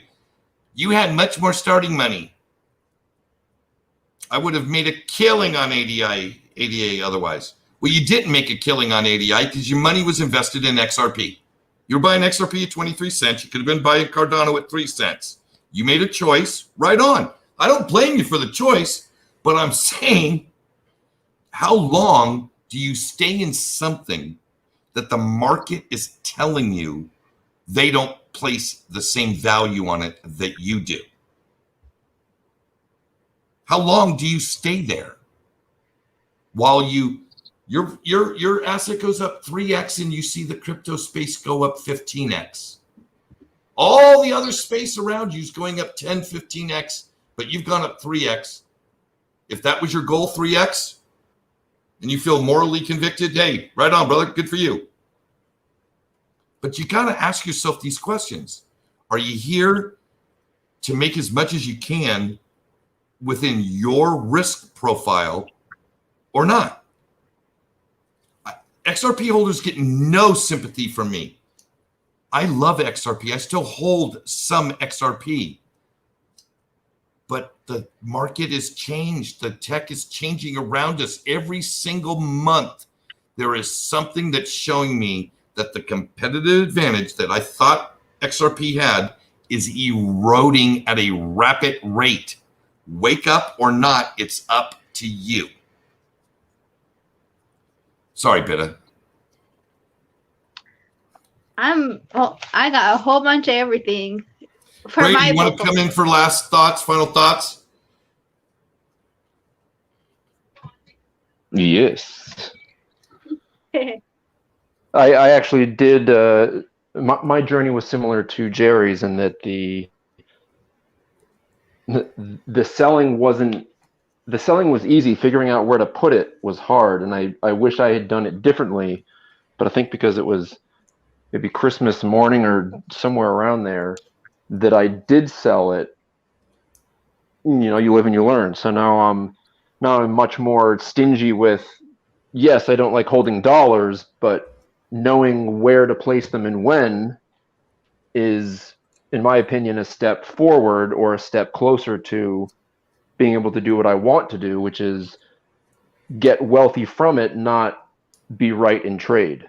You had much more starting money. I would have made a killing on ADA otherwise. Well, you didn't make a killing on ADI because your money was invested in XRP. You were buying XRP at 23 cents. You could have been buying Cardano at 3 cents. You made a choice. Right on. I don't blame you for the choice, but I'm saying, how long do you stay in something that the market is telling you they don't place the same value on it that you do? How long do you stay there while your asset goes up 3x and you see the crypto space go up 15x? All the other space around you is going up 10, 15x, but you've gone up 3x. If that was your goal, 3x, and you feel morally convicted, hey, right on, brother, good for you. But you got to ask yourself these questions. Are you here to make as much as you can within your risk profile or not? XRP holders get no sympathy from me. I love XRP. I still hold some XRP. But the market has changed. The tech is changing around us. Every single month, there is something that's showing me that the competitive advantage that I thought XRP had is eroding at a rapid rate. Wake up or not, it's up to you. Sorry, Bitta. I got a whole bunch of everything. Brady, you want to come in for last thoughts, final thoughts? Yes. I actually did. My journey was similar to Jerry's in that the selling wasn't. The selling was easy. Figuring out where to put it was hard, and I wish I had done it differently. But I think because it was maybe Christmas morning or somewhere around there that I did sell it. You live and you learn. So now I'm much more stingy with. Yes, I don't like holding dollars, but knowing where to place them and when is, in my opinion, a step forward or a step closer to being able to do what I want to do, which is get wealthy from it, not be right in trade.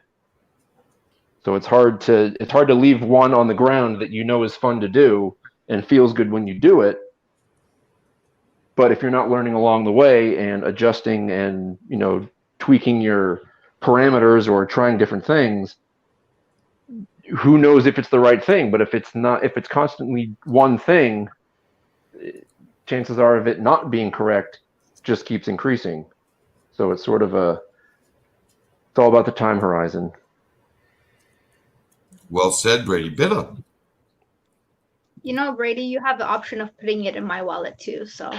So it's hard to leave one on the ground that is fun to do and feels good when you do it. But if you're not learning along the way and adjusting and, tweaking your parameters or trying different things, who knows if it's the right thing? But if it's constantly one thing, chances are of it not being correct just keeps increasing. So it's sort of it's all about the time horizon. Well said, Brady. Bitta. Brady, you have the option of putting it in my wallet too. So.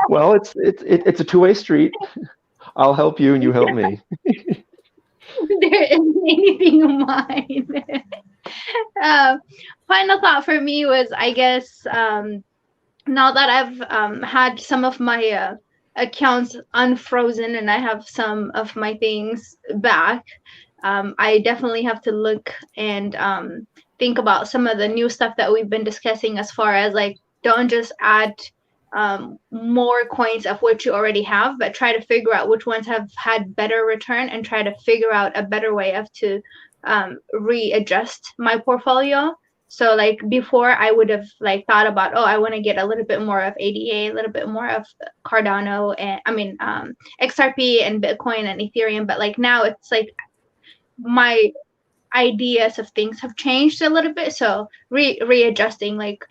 Well, it's a two-way street. I'll help you and you help me. There isn't anything of mine. Final thought for me was, I guess, now that I've had some of my accounts unfrozen and I have some of my things back, I definitely have to look and think about some of the new stuff that we've been discussing, as far as like, don't just add more coins of what you already have, but try to figure out which ones have had better return and try to figure out a better way to readjust my portfolio. So like before, I would have like thought about, I want to get a little bit more of ADA, a little bit more of Cardano, and XRP and Bitcoin and Ethereum. But like now it's like my ideas of things have changed a little bit. So readjusting, like,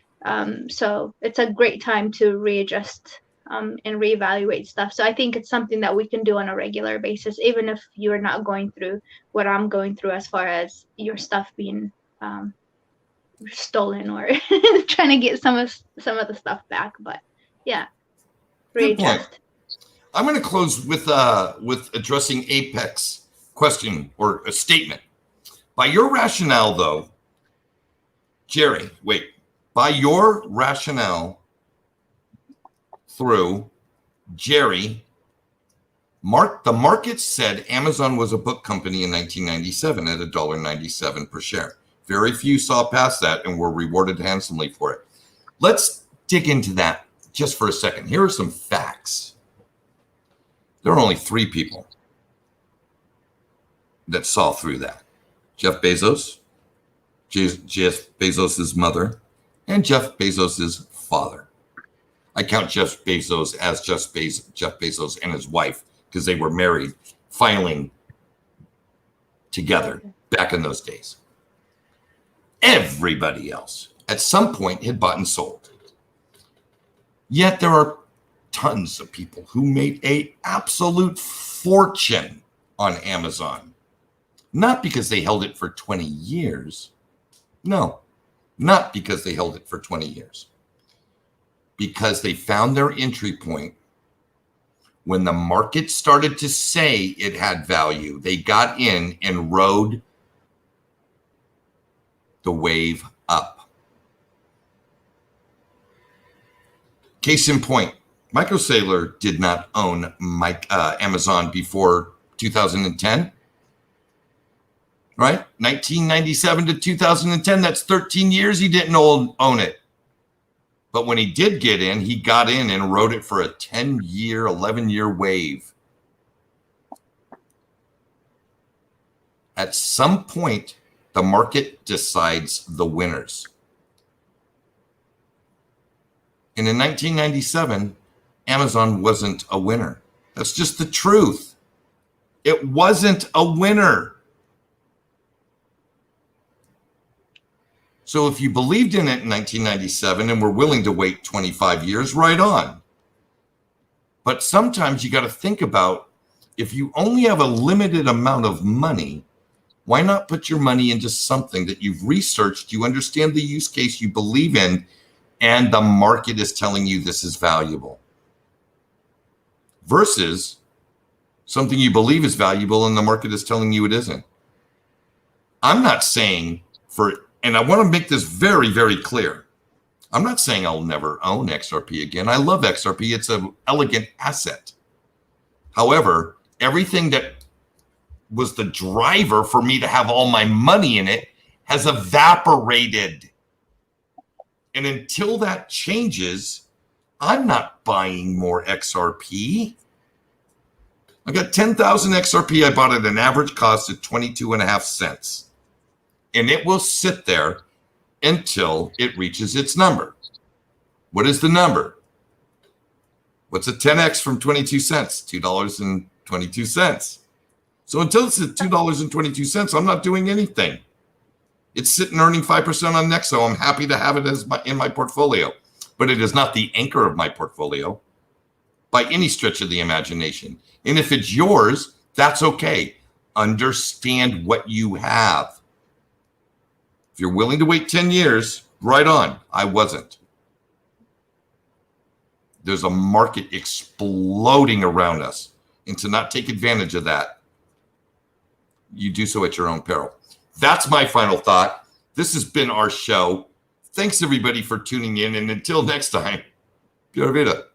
so it's a great time to readjust and reevaluate stuff. So I think it's something that we can do on a regular basis, even if you're not going through what I'm going through as far as your stuff being stolen or trying to get some of the stuff back. But yeah, readjust. I'm going to close with addressing Apex question or a statement. By your rationale, though, Jerry, wait. By your rationale through Jerry, the market said Amazon was a book company in 1997 at $1.97 per share. Very few saw past that and were rewarded handsomely for it. Let's dig into that just for a second. Here are some facts. There are only 3 people that saw through that. Jeff Bezos, Jeff Bezos' mother, and Jeff Bezos' father. I count Jeff Bezos as Jeff Bezos and his wife because they were married, filing together back in those days. Everybody else at some point had bought and sold. Yet there are tons of people who made an absolute fortune on Amazon. Not because they held it for 20 years. No, not because they held it for 20 years. Because they found their entry point when the market started to say it had value. They got in and rode the wave up. Case in point, Michael Saylor did not own Amazon before 2010. Right? 1997 to 2010, that's 13 years he didn't own it. But when he did get in, he got in and rode it for a 10-year, 11-year wave. At some point, the market decides the winners. And in 1997, Amazon wasn't a winner. That's just the truth. It wasn't a winner. So if you believed in it in 1997 and were willing to wait 25 years, right on. But sometimes you got to think about, if you only have a limited amount of money, why not put your money into something that you've researched, you understand the use case, you believe in, and the market is telling you this is valuable, versus something you believe is valuable and the market is telling you it isn't. I'm not saying and I want to make this very, very clear. I'm not saying I'll never own XRP again. I love XRP. It's an elegant asset. However, everything that was the driver for me to have all my money in it has evaporated. And until that changes, I'm not buying more XRP. I got 10,000 XRP. I bought at an average cost of 22.5 cents. And it will sit there until it reaches its number. What is the number? What's a 10x from 22 cents? $2.22. So until it's at $2.22, I'm not doing anything. It's sitting earning 5% on Nexo. I'm happy to have it in my portfolio, but it is not the anchor of my portfolio by any stretch of the imagination. And if it's yours, that's okay. Understand what you have. If you're willing to wait 10 years, right on. I wasn't. There's a market exploding around us. And to not take advantage of that, you do so at your own peril. That's my final thought. This has been our show. Thanks, everybody, for tuning in. And until next time, Pura Vida.